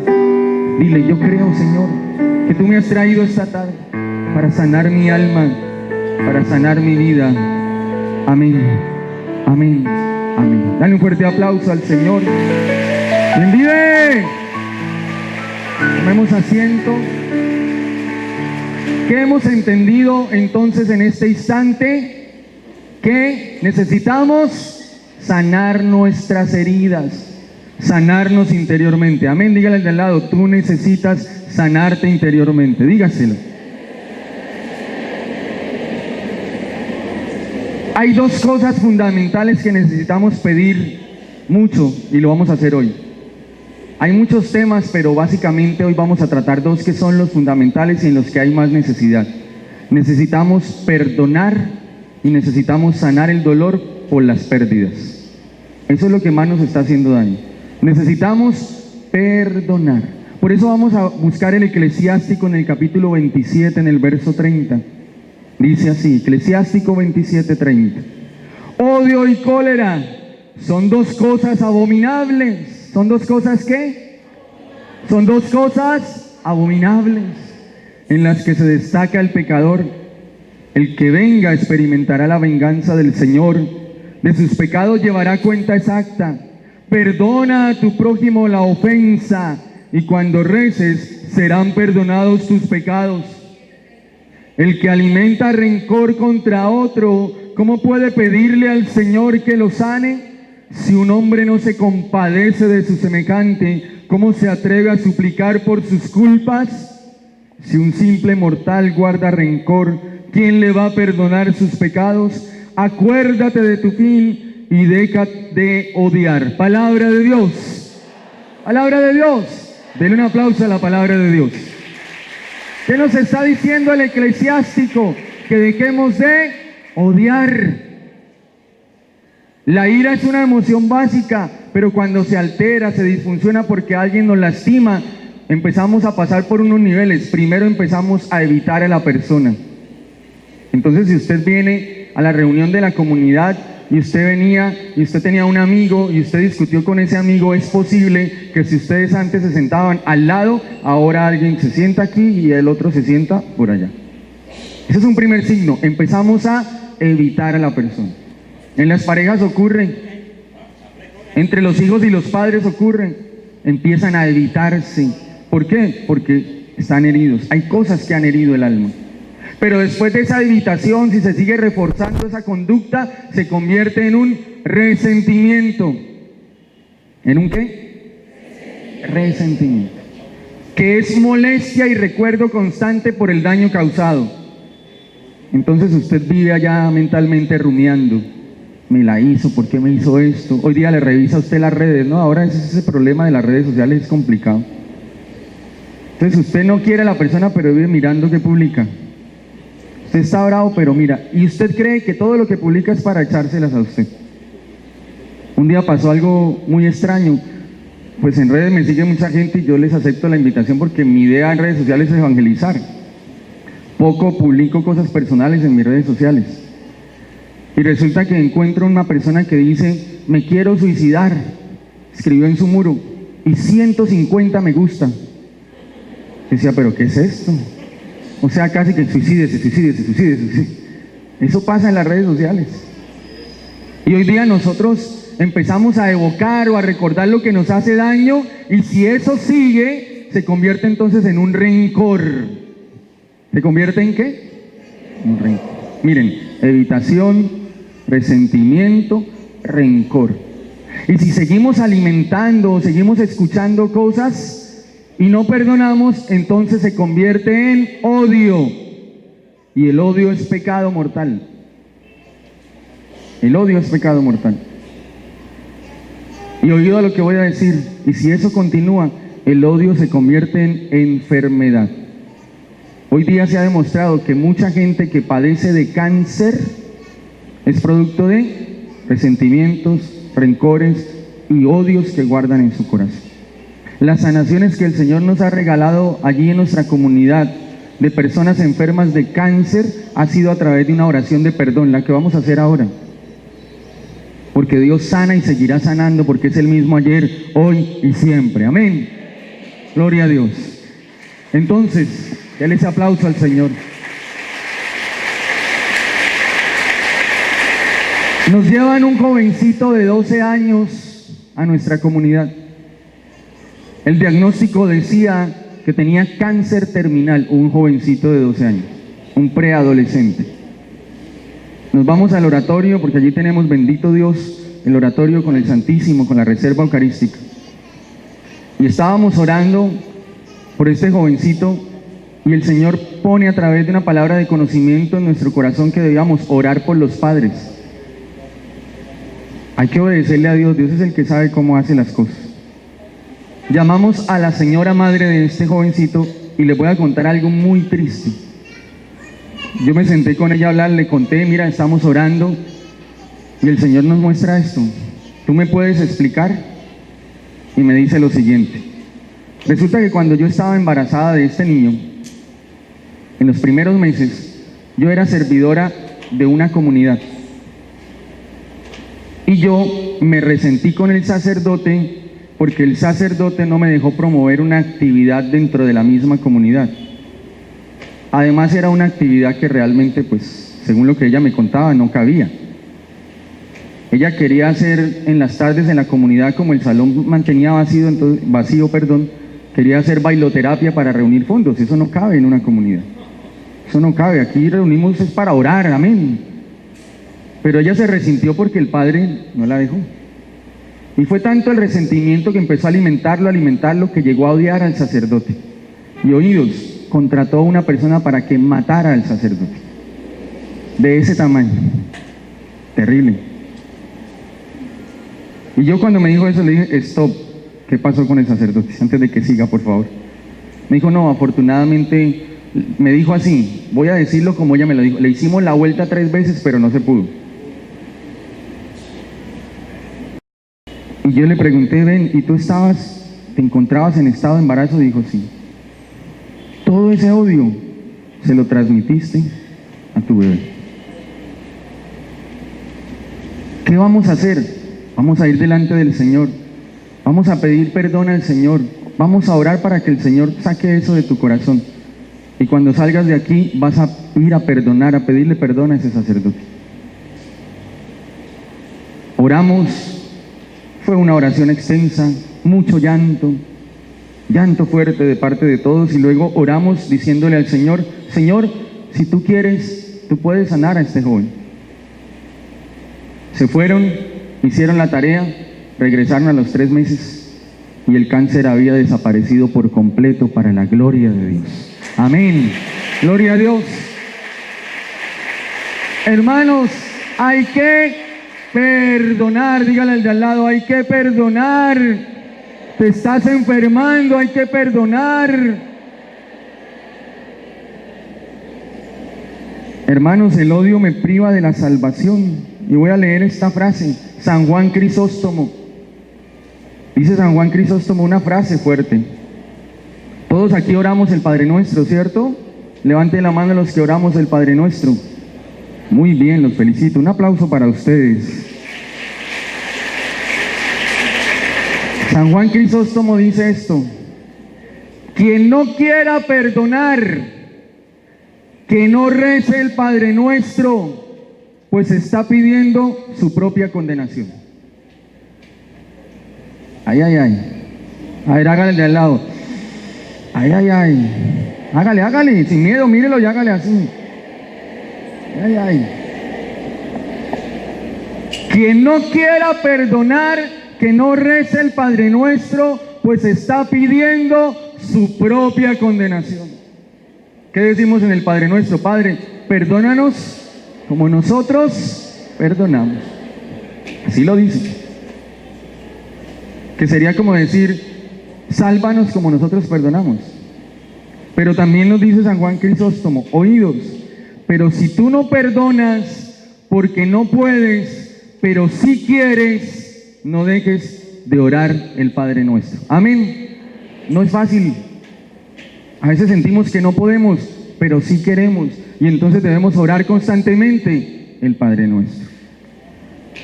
Dile: yo creo, Señor, que tú me has traído esta tarde para sanar mi alma, para sanar mi vida. Amén, amén, amén. Dale un fuerte aplauso al Señor. ¡Bendive! Tomemos asiento. ¿Qué hemos entendido entonces en este instante? Que necesitamos sanar nuestras heridas, sanarnos interiormente. Amén, dígale al de al lado: tú necesitas sanarte interiormente. Dígaselo. Hay dos cosas fundamentales que necesitamos pedir mucho y lo vamos a hacer hoy. Hay muchos temas, pero básicamente hoy vamos a tratar dos que son los fundamentales y en los que hay más necesidad. Necesitamos perdonar y necesitamos sanar el dolor por las pérdidas. Eso es lo que más nos está haciendo daño. Necesitamos perdonar. Por eso vamos a buscar el Eclesiástico en el capítulo 27, en el verso 30. Dice así, Eclesiástico 27, 30. Odio y cólera son dos cosas abominables. ¿Son dos cosas qué? Son dos cosas abominables en las que se destaca el pecador. El que venga experimentará la venganza del Señor. De sus pecados llevará cuenta exacta. Perdona a tu prójimo la ofensa, y cuando reces serán perdonados tus pecados. El que alimenta rencor contra otro, ¿cómo puede pedirle al Señor que lo sane? Si un hombre no se compadece de su semejante, ¿cómo se atreve a suplicar por sus culpas? Si un simple mortal guarda rencor, ¿quién le va a perdonar sus pecados? Acuérdate de tu fin y deja de odiar. Palabra de Dios. Palabra de Dios. Denle un aplauso a la palabra de Dios. ¿Qué nos está diciendo el Eclesiástico? Que dejemos de odiar. La ira es una emoción básica, pero cuando se altera, se disfunciona porque alguien nos lastima, empezamos a pasar por unos niveles. Primero empezamos a evitar a la persona. Entonces, si usted viene a la reunión de la comunidad y usted venía y usted tenía un amigo y usted discutió con ese amigo, es posible que si ustedes antes se sentaban al lado, ahora alguien se sienta aquí y el otro se sienta por allá. Ese es un primer signo. Empezamos a evitar a la persona. En las parejas ocurre, entre los hijos y los padres ocurren, empiezan a evitarse. ¿Por qué? Porque están heridos. Hay cosas que han herido el alma. Pero después de esa evitación, si se sigue reforzando esa conducta, se convierte en un resentimiento. ¿En un qué? Resentimiento. Que es molestia y recuerdo constante por el daño causado. Entonces usted vive allá mentalmente rumiando. Me la hizo, ¿por qué me hizo esto? Hoy día le revisa a usted las redes, ¿no? Ahora ese problema de las redes sociales es complicado. Entonces usted no quiere a la persona, pero vive mirando qué publica. Usted está bravo, pero mira, y usted cree que todo lo que publica es para echárselas a usted. Un día pasó algo muy extraño. pues en redes me sigue mucha gente y yo les acepto la invitación porque mi idea en redes sociales es evangelizar. Poco publico cosas personales en mis redes sociales. Y resulta que encuentro una persona que dice, me quiero suicidar, escribió en su muro, y 150 me gusta. Decía, pero ¿qué es esto? O sea, casi que suicídese. Eso pasa en las redes sociales. Y hoy día nosotros empezamos a evocar o a recordar lo que nos hace daño, y si eso sigue, se convierte entonces en un rencor. ¿Se convierte en qué? Un rencor. Miren, evitación, resentimiento, rencor. Y si seguimos alimentando o seguimos escuchando cosas y no perdonamos, entonces se convierte en odio. Y el odio es pecado mortal. El odio es pecado mortal. Y oído a lo que voy a decir, y si eso continúa, el odio se convierte en enfermedad. Hoy día se ha demostrado que mucha gente que padece de cáncer es producto de resentimientos, rencores y odios que guardan en su corazón. Las sanaciones que el Señor nos ha regalado allí en nuestra comunidad de personas enfermas de cáncer ha sido a través de una oración de perdón, la que vamos a hacer ahora. Porque Dios sana y seguirá sanando, porque es el mismo ayer, hoy y siempre. Amén. Gloria a Dios. Entonces, denle ese aplauso al Señor. Nos llevan un jovencito de 12 años a nuestra comunidad. El diagnóstico decía que tenía cáncer terminal, un jovencito de 12 años, un preadolescente. Nos vamos al oratorio porque allí tenemos, bendito Dios, el oratorio con el Santísimo, con la reserva eucarística. Y estábamos orando por este jovencito y el Señor pone a través de una palabra de conocimiento en nuestro corazón que debíamos orar por los padres. Hay que obedecerle a Dios, Dios es el que sabe cómo hace las cosas. Llamamos a la señora madre de este jovencito y les voy a contar algo muy triste. Yo me senté con ella a hablar, le conté, mira, estamos orando y el Señor nos muestra esto. ¿Tú me puedes explicar? Y me dice lo siguiente. Resulta que cuando yo estaba embarazada de este niño, en los primeros meses, yo era servidora de una comunidad. Y yo me resentí con el sacerdote porque el sacerdote no me dejó promover una actividad dentro de la misma comunidad. Además era una actividad que realmente, pues, según lo que ella me contaba, no cabía. Ella quería hacer en las tardes en la comunidad, como el salón mantenía vacío, quería hacer bailoterapia para reunir fondos. Eso no cabe en una comunidad. Eso no cabe. Aquí reunimos es para orar, amén. Pero ella se resintió porque el padre no la dejó. Y fue tanto el resentimiento que empezó a alimentarlo, que llegó a odiar al sacerdote. Y oídos, contrató a una persona para que matara al sacerdote. De ese tamaño. Terrible. Y yo cuando me dijo eso le dije, stop, ¿qué pasó con el sacerdote? Antes de que siga, por favor. Me dijo, no, afortunadamente, me dijo así, voy a decirlo como ella me lo dijo, le hicimos la vuelta 3 veces, pero no se pudo. Y yo le pregunté, ven, ¿y tú te encontrabas en estado de embarazo? Dijo, sí. Todo ese odio se lo transmitiste a tu bebé. ¿Qué vamos a hacer? Vamos a ir delante del Señor. Vamos a pedir perdón al Señor. Vamos a orar para que el Señor saque eso de tu corazón. Y cuando salgas de aquí vas a ir a perdonar, a pedirle perdón a ese sacerdote. Oramos. Fue una oración extensa, mucho llanto fuerte de parte de todos, y luego oramos diciéndole al Señor, Señor, si tú quieres, tú puedes sanar a este joven. Se fueron, hicieron la tarea, regresaron a los 3 meses y el cáncer había desaparecido por completo para la gloria de Dios. Amén. Gloria a Dios. Hermanos, hay que perdonar, dígale al de al lado, hay que perdonar. Te estás enfermando, hay que perdonar. Hermanos, el odio me priva de la salvación. Y voy a leer esta frase, San Juan Crisóstomo. Dice San Juan Crisóstomo una frase fuerte. Todos aquí oramos el Padre Nuestro, ¿cierto? Levanten la mano los que oramos el Padre Nuestro. Muy bien, los felicito. Un aplauso para ustedes. San Juan Crisóstomo dice esto: quien no quiera perdonar, que no rece el Padre Nuestro, pues está pidiendo su propia condenación. Ay, ay, ay. A ver, hágale de al lado. Ay, ay, ay. Hágale, hágale, sin miedo, mírelo y hágale así. Ay, ay. Quien no quiera perdonar, que no rece el Padre Nuestro, pues está pidiendo su propia condenación. ¿Qué decimos en el Padre Nuestro? Padre, perdónanos como nosotros perdonamos. Así lo dice. Que sería como decir, sálvanos como nosotros perdonamos. Pero también nos dice San Juan Crisóstomo, oídos, pero si tú no perdonas porque no puedes, pero si quieres, no dejes de orar el Padre Nuestro. Amén. No es fácil. A veces sentimos que no podemos, pero sí queremos, y entonces debemos orar constantemente el Padre Nuestro.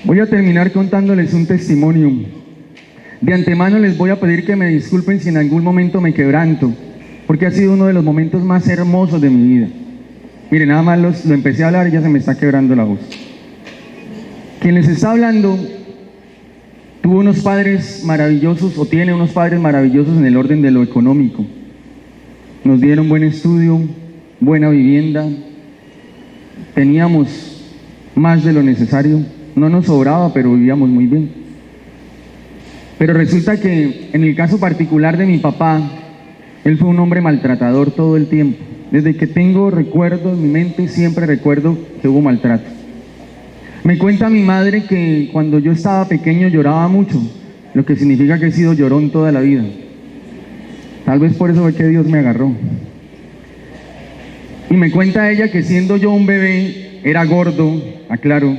Voy a terminar contándoles un testimonio. De antemano les voy a pedir que me disculpen si en algún momento me quebranto, porque ha sido uno de los momentos más hermosos de mi vida. Miren, nada más lo empecé a hablar y ya se me está quebrando la voz. Quien les está hablando tuvo unos padres maravillosos, o tiene unos padres maravillosos en el orden de lo económico. Nos dieron buen estudio, buena vivienda, teníamos más de lo necesario, no nos sobraba, pero vivíamos muy bien. Pero resulta que en el caso particular de mi papá, él fue un hombre maltratador todo el tiempo. Desde que tengo recuerdo en mi mente, siempre recuerdo que hubo maltrato. Me cuenta mi madre que cuando yo estaba pequeño lloraba mucho, lo que significa que he sido llorón toda la vida. Tal vez por eso fue que Dios me agarró. Y me cuenta ella que siendo yo un bebé, era gordo, aclaro,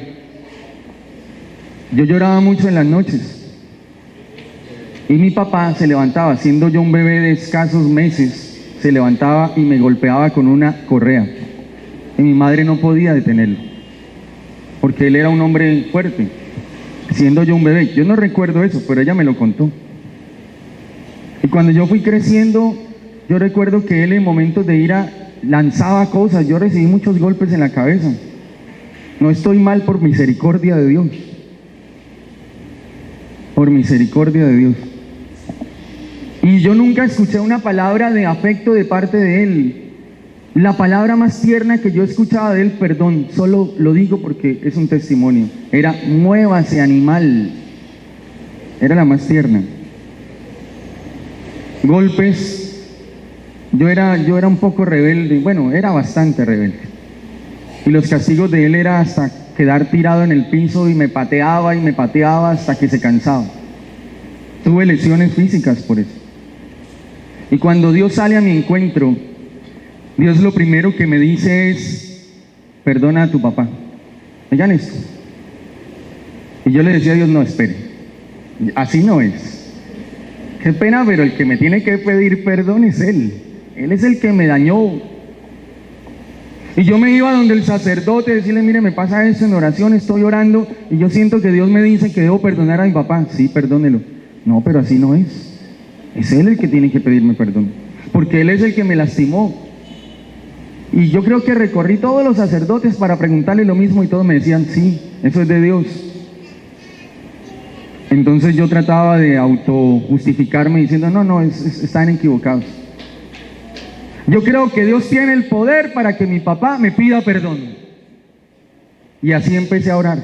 yo lloraba mucho en las noches. Y mi papá se levantaba, siendo yo un bebé de escasos meses, se levantaba y me golpeaba con una correa. Y mi madre no podía detenerlo, porque él era un hombre fuerte, siendo yo un bebé. Yo no recuerdo eso, pero ella me lo contó. Y cuando yo fui creciendo, yo recuerdo que él en momentos de ira lanzaba cosas. Yo recibí muchos golpes en la cabeza. No estoy mal, por misericordia de Dios. Por misericordia de Dios. Y yo nunca escuché una palabra de afecto de parte de él. La palabra más tierna que yo escuchaba de él, perdón, solo lo digo porque es un testimonio, era muévase, animal. Era la más tierna. Golpes. Yo era un poco rebelde, bueno, era bastante rebelde. Y los castigos de él era hasta quedar tirado en el piso y me pateaba hasta que se cansaba. Tuve lesiones físicas por eso. Y cuando Dios sale a mi encuentro, Dios lo primero que me dice es, perdona a tu papá. Oigan esto. Y yo le decía a Dios, no, espere, así no es. Qué pena, pero el que me tiene que pedir perdón es Él. Él es el que me dañó. Y yo me iba donde el sacerdote, decirle, mire, me pasa eso en oración, estoy orando, y yo siento que Dios me dice que debo perdonar a mi papá. Sí, perdónelo. No, pero así no es. Es Él el que tiene que pedirme perdón, porque Él es el que me lastimó. Y yo creo que recorrí todos los sacerdotes para preguntarle lo mismo y todos me decían, sí, eso es de Dios. Entonces yo trataba de autojustificarme diciendo, no, están equivocados. Yo creo que Dios tiene el poder para que mi papá me pida perdón. Y así empecé a orar.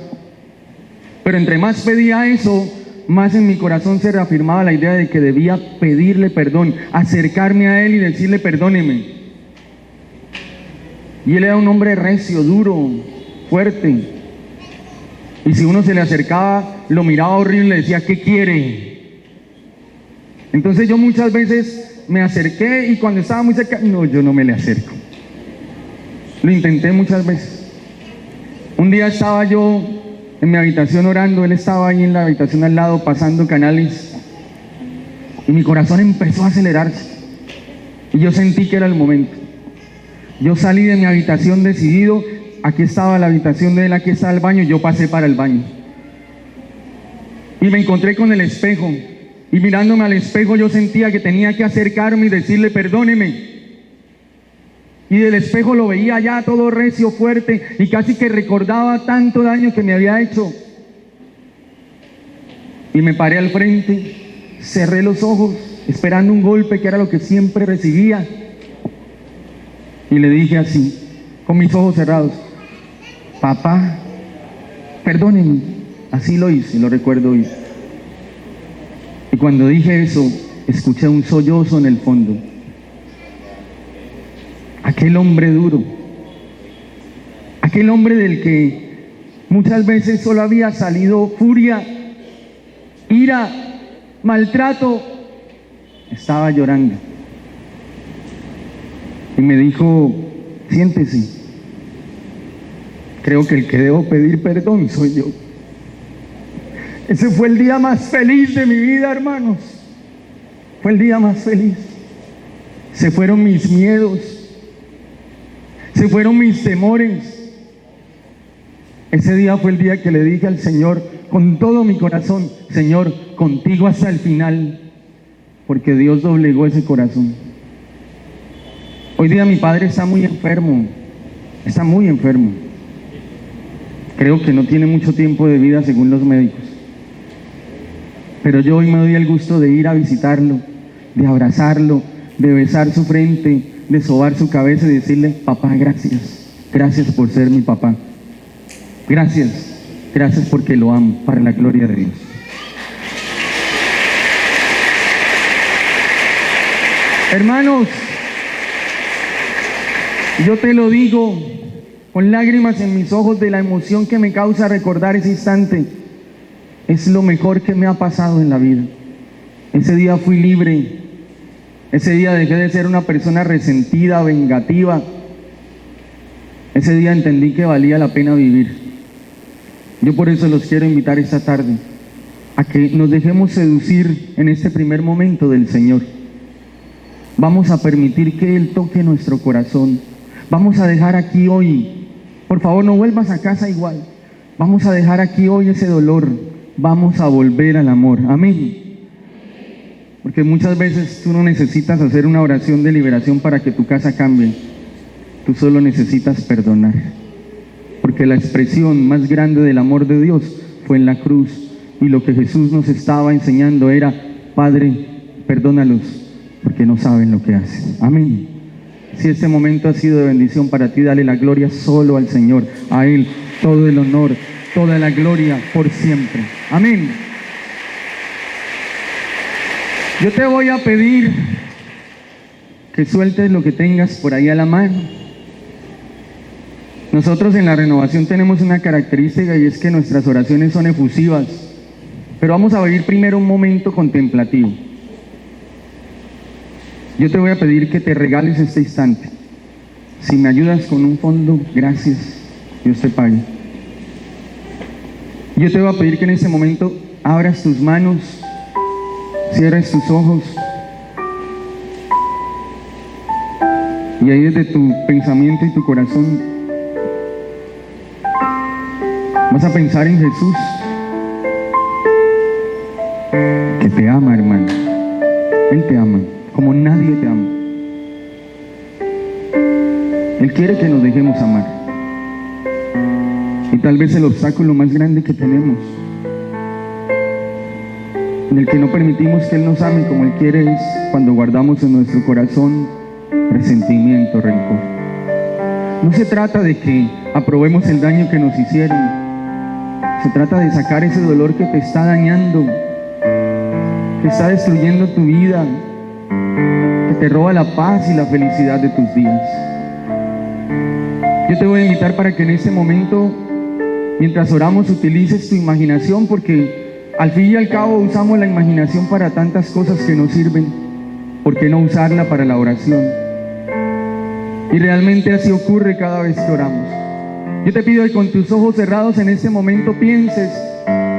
Pero entre más pedía eso, más en mi corazón se reafirmaba la idea de que debía pedirle perdón, acercarme a Él y decirle, perdóneme. Y Él era un hombre recio, duro, fuerte. Y si uno se le acercaba, lo miraba horrible y le decía, ¿qué quiere? Entonces yo muchas veces me acerqué y cuando estaba muy cerca, no, yo no me le acerco. Lo intenté muchas veces. Un día estaba yo en mi habitación orando, él estaba ahí en la habitación al lado pasando canales Y mi corazón empezó a acelerarse. Y yo sentí que era el momento. Yo salí de mi habitación decidido. Aquí estaba la habitación de él, aquí estaba el baño. Yo pasé para el baño. Y me encontré con el espejo. Y mirándome al espejo yo sentía que tenía que acercarme y decirle perdóneme. Y del espejo lo veía ya todo recio, fuerte, y casi que recordaba tanto daño que me había hecho. Y me paré al frente, cerré los ojos, esperando un golpe que era lo que siempre recibía. Y le dije así, con mis ojos cerrados: papá, perdónenme. Así lo hice, lo recuerdo hoy. Y cuando dije eso, escuché un sollozo en el fondo. Aquel hombre duro, aquel hombre del que muchas veces solo había salido furia, ira, maltrato, estaba llorando. Y me dijo: siéntese. Creo que el que debo pedir perdón soy yo. Ese fue el día más feliz de mi vida, hermanos. Fue el día más feliz. Se fueron mis miedos. Se fueron mis temores. Ese día fue el día que le dije al Señor con todo mi corazón: Señor, contigo hasta el final, porque Dios doblegó ese corazón. Hoy día mi padre está muy enfermo, está muy enfermo. Creo que no tiene mucho tiempo de vida según los médicos. Pero yo hoy me doy el gusto de ir a visitarlo, de abrazarlo, de besar su frente, de sobar su cabeza y decirle: papá, gracias. Gracias por ser mi papá. Gracias. Gracias porque lo amo, para la gloria de Dios. Hermanos, yo te lo digo con lágrimas en mis ojos de la emoción que me causa recordar ese instante. Es lo mejor que me ha pasado en la vida. Ese día fui libre. Ese día dejé de ser una persona resentida, vengativa. Ese día entendí que valía la pena vivir. Yo por eso los quiero invitar esta tarde a que nos dejemos seducir en este primer momento del Señor. Vamos a permitir que Él toque nuestro corazón. Vamos a dejar aquí hoy, por favor no vuelvas a casa igual. Vamos a dejar aquí hoy ese dolor. Vamos a volver al amor. Amén. Porque muchas veces tú no necesitas hacer una oración de liberación para que tu casa cambie. Tú solo necesitas perdonar. Porque la expresión más grande del amor de Dios fue en la cruz. Y lo que Jesús nos estaba enseñando era: Padre, perdónalos, porque no saben lo que hacen. Amén. Si este momento ha sido de bendición para ti, dale la gloria solo al Señor. A Él todo el honor, toda la gloria por siempre. Amén. Yo te voy a pedir que sueltes lo que tengas por ahí a la mano. Nosotros en la renovación tenemos una característica, y es que nuestras oraciones son efusivas. Pero vamos a vivir primero un momento contemplativo. Yo te voy a pedir que te regales este instante. Si me ayudas con un fondo, gracias, Dios te pague. Yo te voy a pedir que en este momento abras tus manos, cierres tus ojos, y ahí desde tu pensamiento y tu corazón vas a pensar en Jesús, que te ama, hermano. Él te ama como nadie te ama. Él quiere que nos dejemos amar. Y tal vez el obstáculo más grande que tenemos, en el que no permitimos que Él nos ame como Él quiere, es cuando guardamos en nuestro corazón resentimiento, rencor. No se trata de que aprobemos el daño que nos hicieron. Se trata de sacar ese dolor que te está dañando, que está destruyendo tu vida, que te roba la paz y la felicidad de tus días. Yo te voy a invitar para que en este momento, mientras oramos, utilices tu imaginación, porque al fin y al cabo usamos la imaginación para tantas cosas que nos sirven. ¿Por qué no usarla para la oración? Y realmente así ocurre cada vez que oramos. Yo te pido que con tus ojos cerrados en este momento pienses,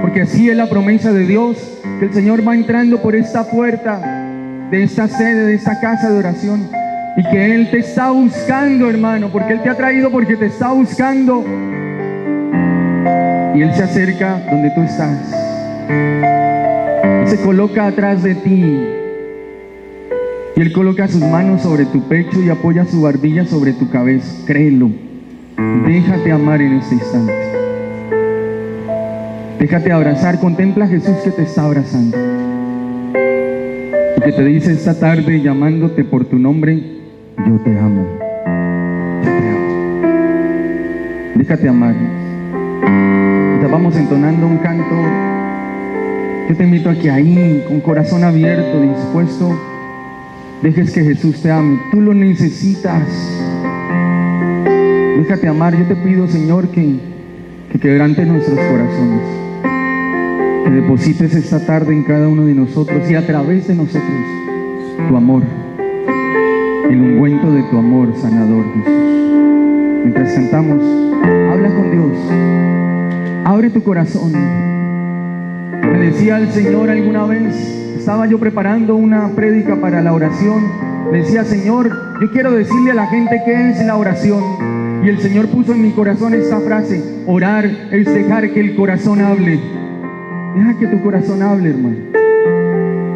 porque así es la promesa de Dios, que el Señor va entrando por esta puerta de esta sede, de esta casa de oración, y que Él te está buscando, hermano, porque Él te ha traído, porque te está buscando, y Él se acerca donde tú estás y se coloca atrás de ti, y Él coloca sus manos sobre tu pecho y apoya su barbilla sobre tu cabeza. Créelo, déjate amar en este instante, déjate abrazar. Contempla a Jesús que te está abrazando y que te dice esta tarde, llamándote por tu nombre: yo te amo, yo te amo. Déjate amar. Mientras vamos entonando un canto, yo te invito a que ahí, con corazón abierto, dispuesto, dejes que Jesús te ame. Tú lo necesitas. Déjate amar. Yo te pido, Señor, que quebrantes nuestros corazones, que deposites esta tarde en cada uno de nosotros y a través de nosotros tu amor, el ungüento de tu amor sanador, Jesús. Mientras cantamos, habla con Dios, abre tu corazón. Me decía el Señor alguna vez, estaba yo preparando una prédica para la oración, le decía: Señor, yo quiero decirle a la gente qué es la oración. Y el Señor puso en mi corazón esta frase: orar es dejar que el corazón hable. Deja que tu corazón hable, hermano.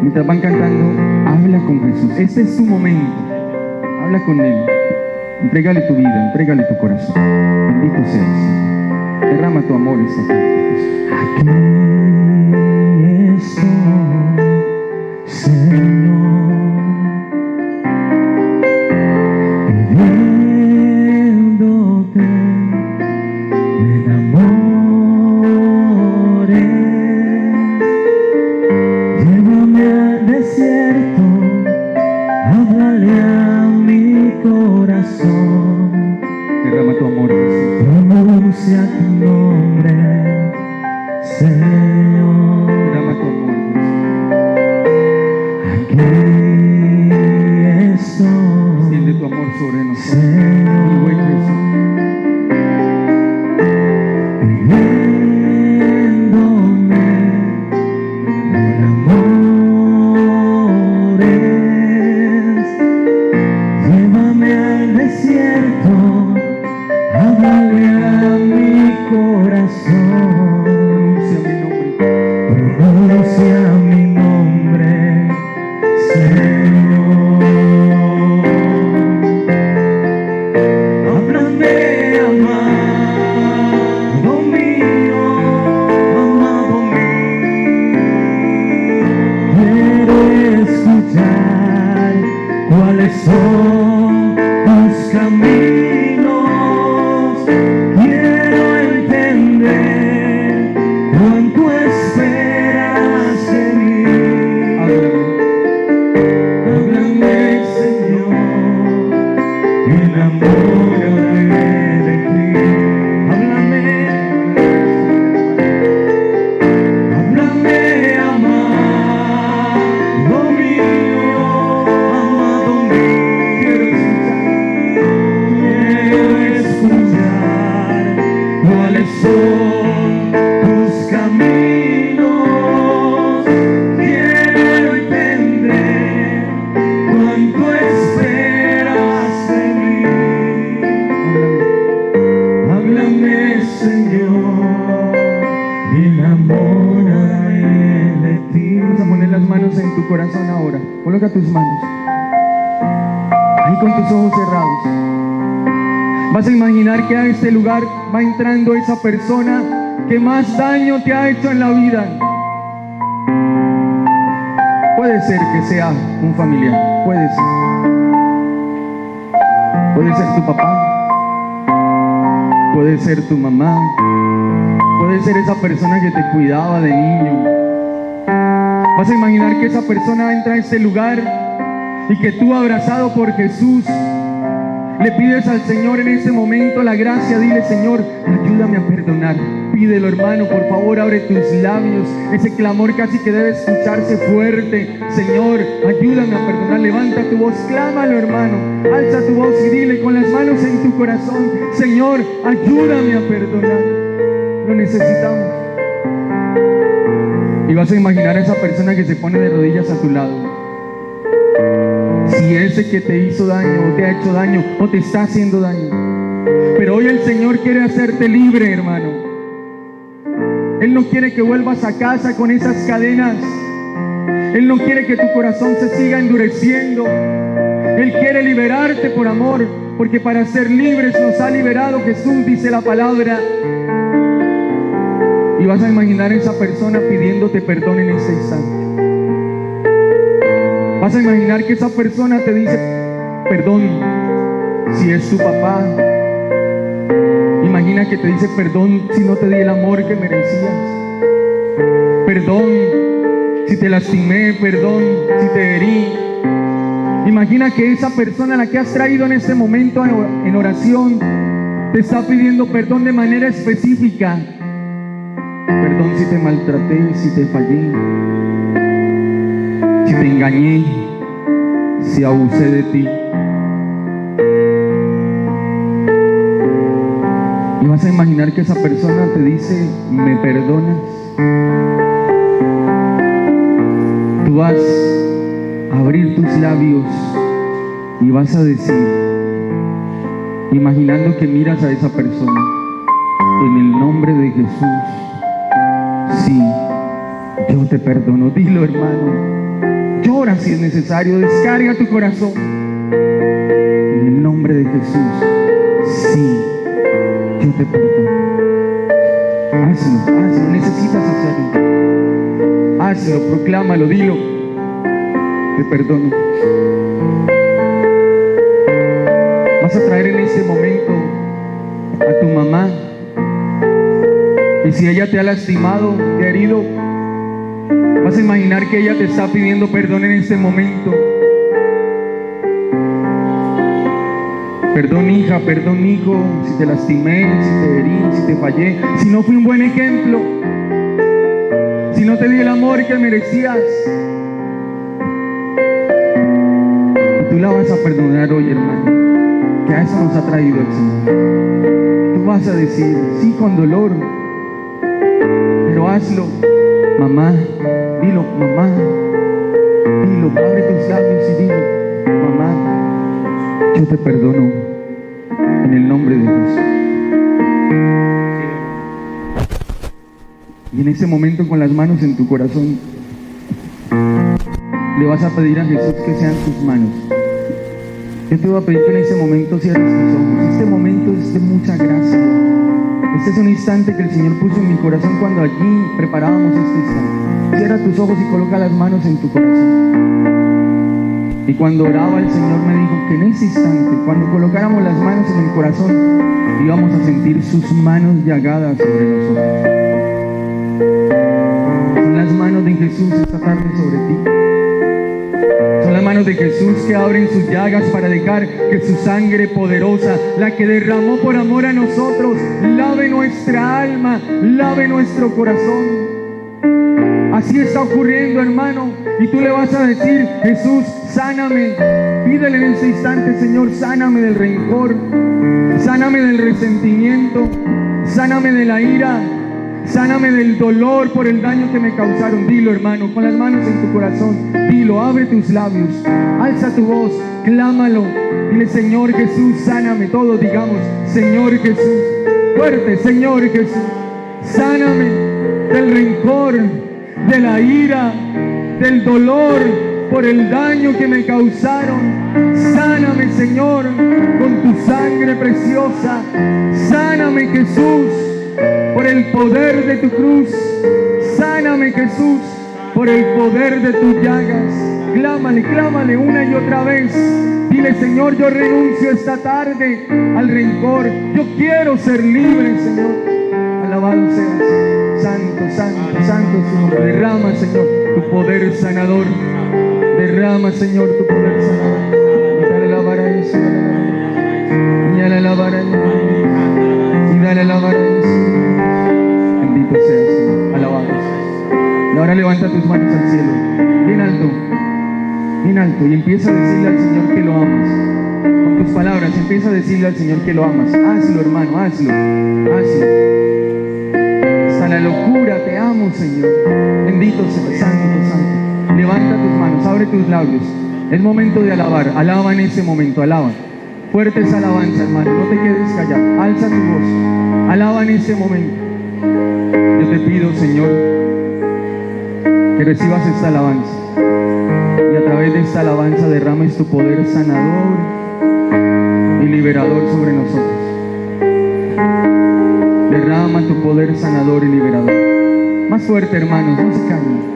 Mientras van cantando, habla con Jesús. Este es tu momento. Habla con Él. Entrégale tu vida, entrégale tu corazón. Bendito seas. Derrama tu amor esta tarde. Aquí estoy, Señor, pidiéndote me enamores. Llévame al desierto, háblale a mi corazón. Derrama tu amor, Jesús. Pronuncia tu nombre, Señor. Derrama tu amor, Jesús. Aquí estoy, Extiende tu amor sobre nosotros. Señor, Mi buen Jesús. pidiéndome me enamores. Llévame al desierto, háblale a mi corazón. Pronuncia mi nombre. Pronuncia mi nombre, Señor. Háblame, amado mío, amado mío. Quiero escuchar cuáles son tus caminos. Quiero entender cuánto esperas de mí. Háblame, Señor, enamórame de ti. Háblame, háblame, amado mío, amado mío. Quiero escuchar cuáles son tus caminos. Quiero entender cuánto esperas de mí. Háblame, Señor, enamórame de ti. Vamos a poner las manos en tu corazón ahora. Coloca tus manos ahí con tus ojos cerrados. Vas a imaginar que a este lugar va entrando esa persona que más daño te ha hecho en la vida. Puede ser que sea un familiar, puede ser. Puede ser tu papá, puede ser tu mamá, puede ser esa persona que te cuidaba de niño. Vas a imaginar que esa persona entra a este lugar y que tú, abrazado por Jesús, le pides al Señor en este momento la gracia. Dile: Señor, ayúdame a perdonar. Pídelo, hermano, por favor, abre tus labios. Ese clamor casi que debe escucharse fuerte. Señor, ayúdame a perdonar. Levanta tu voz, clámalo, hermano. Alza tu voz y dile con las manos en tu corazón: Señor, ayúdame a perdonar. Lo necesitamos. Y vas a imaginar a esa persona que se pone de rodillas a tu lado si ese que te hizo daño o te ha hecho daño o te está haciendo daño. Pero hoy el Señor quiere hacerte libre, hermano. Él no quiere que vuelvas a casa con esas cadenas. Él no quiere que tu corazón se siga endureciendo. Él quiere liberarte por amor, porque para ser libres nos ha liberado Jesús, dice la palabra. Y vas a imaginar a esa persona pidiéndote perdón en ese instante. Vas a imaginar que esa persona te dice perdón si es tu papá. Imagina que te dice perdón si no te di el amor que merecías. Perdón si te lastimé, perdón si te herí. Imagina que esa persona a la que has traído en este momento en oración te está pidiendo perdón de manera específica. Perdón si te maltraté, si te fallé, si te engañé, si abusé de ti. Y vas a imaginar que esa persona te dice, ¿me perdonas? Tú vas a abrir tus labios y vas a decir, imaginando que miras a esa persona, en el nombre de Jesús, sí, yo te perdono. Dilo, hermano. Llora si es necesario. Descarga tu corazón. En el nombre de Jesús, sí, yo te perdono. Hazlo. Necesitas hacerlo. Hazlo, proclámalo, dilo. Te perdono. Vas a traer en este momento a tu mamá. Y si ella te ha lastimado, te ha herido, vas a imaginar que ella te está pidiendo perdón en este momento. Perdón, hija, perdón, hijo, si te lastimé, si te herí, si te fallé, si no fui un buen ejemplo, si no te di el amor que merecías. Y tú la vas a perdonar hoy, hermano, que a eso nos ha traído el Señor. Tú vas a decir, sí, con dolor, pero hazlo. Mamá, dilo, mamá, dilo, abre tus labios y dilo, mamá, yo te perdono en el nombre de Jesús. Y en ese momento, con las manos en tu corazón, le vas a pedir a Jesús que sean tus manos. Yo te voy a pedir que en ese momento cierres tus ojos. Este momento es de mucha gracia. Este es un instante que el Señor puso en mi corazón cuando allí preparábamos este instante. Cierra tus ojos y coloca las manos en tu corazón. Y cuando oraba, el Señor me dijo que en ese instante, cuando colocáramos las manos en el corazón, íbamos a sentir sus manos llagadas sobre nosotros. Son las manos de Jesús esta tarde sobre ti. Son las manos de Jesús que abren sus llagas para dejar que su sangre poderosa, la que derramó por amor a nosotros, lave nuestra alma, lave nuestro corazón. Así está ocurriendo, hermano, y tú le vas a decir, Jesús, sáname. Pídele en ese instante, Señor, sáname del rencor, sáname del resentimiento, sáname de la ira, sáname del dolor por el daño que me causaron. Dilo, hermano, con las manos en tu corazón. Dilo, abre tus labios, alza tu voz, clámalo. Dile, Señor Jesús, sáname. Todos digamos, Señor Jesús. Fuerte, Señor Jesús, sáname del rencor, de la ira, del dolor por el daño que me causaron. Sáname, Señor, con tu sangre preciosa. Sáname, Jesús, por el poder de tu cruz. Sáname, Jesús, por el poder de tus llagas. Clámale, clámale una y otra vez. Dile, Señor, yo renuncio esta tarde al rencor. Yo quiero ser libre, Señor. Alabado seas. Santo, santo, santo es tu nombre. Derrama, Señor, tu poder sanador. Derrama, Señor, tu poder sanador. Y dale la vara a eso. Y dale la vara a eso. Y dale la vara a eso. Bendito seas, Señor. Alabado seas. Y ahora levanta tus manos al cielo. Bien alto. Bien alto. Y empieza a decirle al Señor que lo amas. Con tus palabras, empieza a decirle al Señor que lo amas. Hazlo, hermano, hazlo. Hazlo. La locura, te amo, Señor. Bendito sea, santo, santo. Levanta tus manos, abre tus labios. Es momento de alabar. Alaba en ese momento, alaba. Fuertes alabanza, hermano. No te quedes callado. Alza tu voz. Alaba en ese momento. Yo te pido, Señor, que recibas esta alabanza. Y a través de esta alabanza derrames tu poder sanador y liberador sobre nosotros. Derrama tu poder sanador y liberador. Más fuerte, hermanos, no se callen.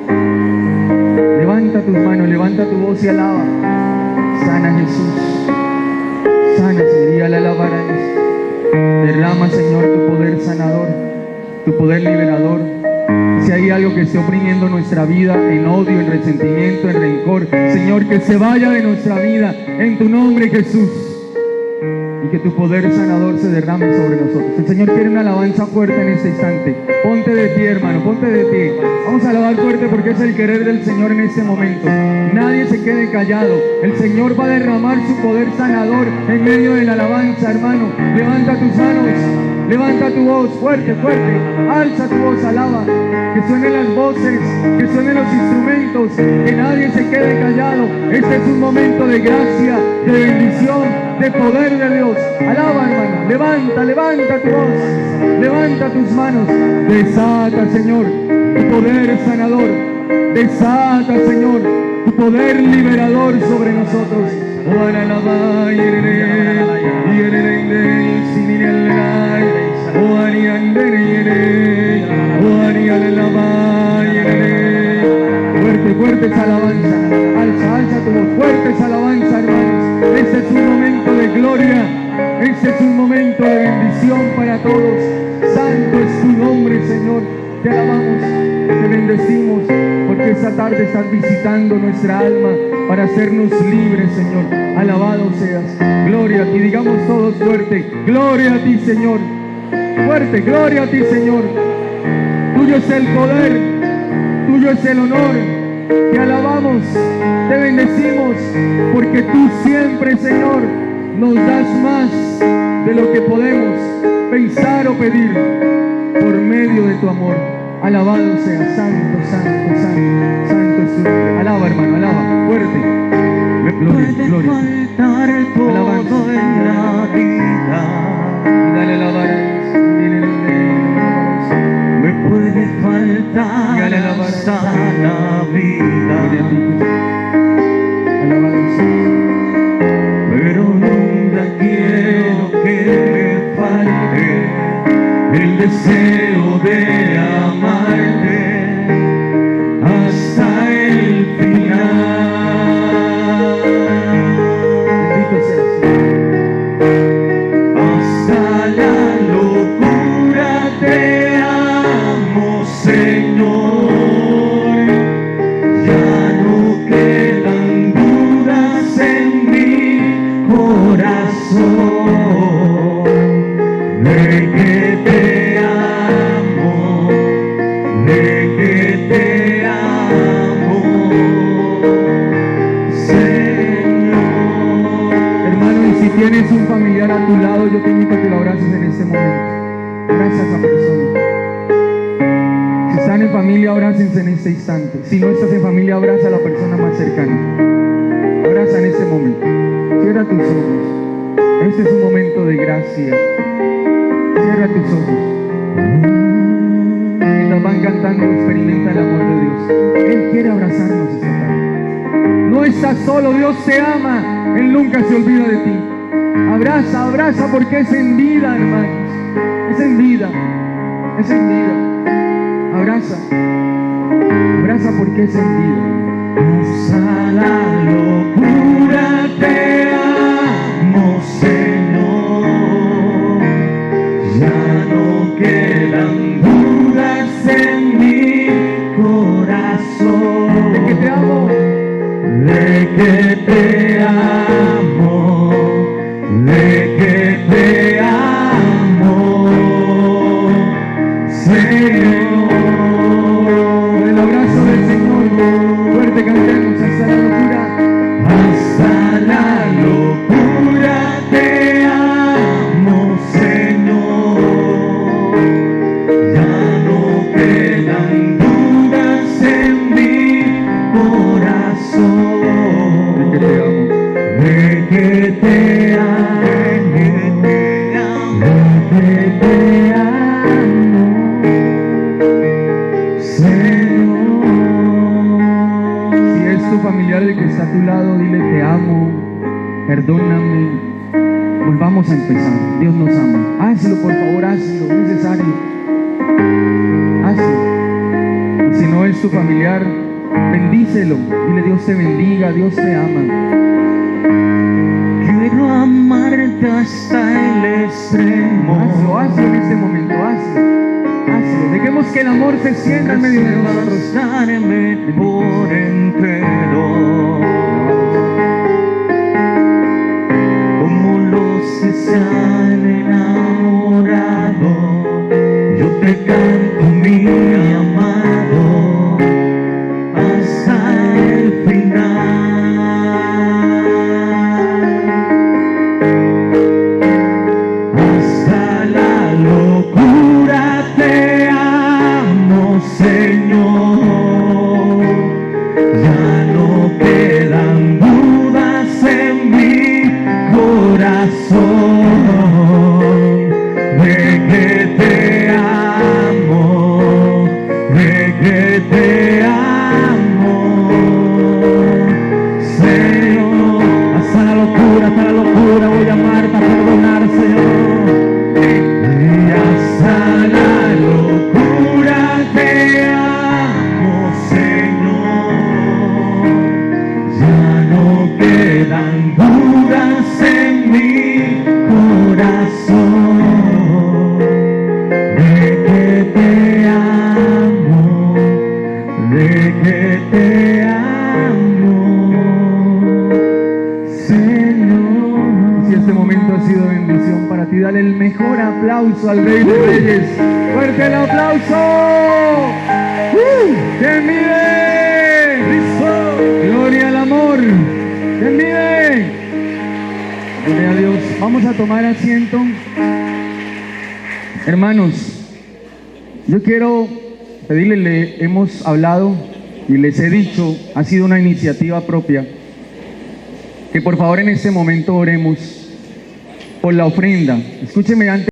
Levanta tus manos, levanta tu voz y alaba. Sana Jesús. Sana, Señor, y le alabarás. Derrama, Señor, tu poder sanador, tu poder liberador. Si hay algo que esté oprimiendo nuestra vida en odio, en resentimiento, en rencor, Señor, que se vaya de nuestra vida en tu nombre, Jesús. Y que tu poder sanador se derrame sobre nosotros. El Señor quiere una alabanza fuerte en este instante. Ponte de pie, hermano, ponte de pie. Vamos a alabar fuerte porque es el querer del Señor en este momento. Nadie se quede callado. El Señor va a derramar su poder sanador en medio de la alabanza, hermano. Levanta tus manos, levanta tu voz, fuerte, fuerte. Alza tu voz, alaba. Que suenen las voces, que suenen los instrumentos. Que nadie se quede callado. Este es un momento de gracia, de bendición, de poder de Dios. Alaba, hermano. Levanta, levanta tu voz. Levanta tus manos. Desata, Señor, tu poder sanador. Desata, Señor, tu poder liberador sobre nosotros. Fuerte, fuertes alabanza. Alza tu voz. Fuertes alabanza, hermanos. Este es un momento de gloria. Este es un momento de bendición para todos. Santo es tu nombre, Señor. Te alabamos, te bendecimos, porque esta tarde estás visitando nuestra alma para hacernos libres, Señor. Alabado seas. Gloria a ti. Digamos todos fuerte. Gloria a ti, Señor. Fuerte. Gloria a ti, Señor. Tuyo es el poder. Tuyo es el honor. Te alabamos. Te bendecimos, porque tú siempre, Señor, nos das más de lo que podemos pensar o pedir por medio de tu amor. Alabado sea. Santo, santo, santo. Santo es tu nombre. Alaba, hermano, alaba. Fuerte. Gloria, gloria. Todo en la vida. Y dale alabanza. Me puede faltar hasta la vida. Pero nunca quiero que me falte el deseo de amarte hasta el final. Bendito seas. Hasta la locura te amo, Señor. Ya no quedan dudas en mi corazón de que te amo, de que te amo, Señor. Hermano, y si tienes un familiar a tu lado, yo te invito a que lo abraces en este momento. Abraza a esa persona. Si están en familia, abrácense en este instante. Si no estás en familia, abraza a la persona más cercana. Abraza en este momento. Cierra tus ojos. Este es un momento de gracia. Cierra tus ojos. Mientras van cantando, experimenta el amor de Dios. Él quiere abrazarnos esta tarde. No estás solo, Dios te ama. Él nunca se olvida de ti. Abraza, abraza, porque es en vida, hermanos. Es en vida. Es en vida. Abraza. Abraza porque es en vida. Hasta la locura te amo, Señor. Ya no quedan dudas en mi corazón. De que te amo. De que te amo. De que te amo, Señor. Por el abrazo del Señor. Fuerte cantemos hasta la locura. Hasta la perdóname. Volvamos a empezar. Dios nos ama. Hazlo, por favor, hazlo. Es necesario. Hazlo. Y si no es tu familiar, bendícelo. Dile: Dios te bendiga, Dios te ama. Quiero amarte hasta el extremo. Hazlo en este momento, hazlo. Dejemos que el amor se sienta en medio de nosotros. Darme por entero, como los que se han enamorado. Yo te canto, mi amado, hasta el final. Hasta la locura te amo, Señor. Ya no quedan dudas en mi corazón de que te amo, de que te amo, Señor. Hasta la locura voy a amarte, a perdonar, Señor. Y hasta la locura te amo, Señor. Ya no quedan dudas en mi corazón de que te amo, de que te amo, Señor. Si este momento ha sido bendición para ti, dale el mejor aplauso al Rey de Reyes. ¡Fuerte el aplauso! ¡Quien vive! ¡Gloria al amor! ¡Quien vive! Gloria a Dios. Vamos a tomar asiento. Hermanos, yo quiero pedirles, le hemos hablado y les he dicho, ha sido una iniciativa propia, que por favor en este momento oremos por la ofrenda. Escúcheme antes.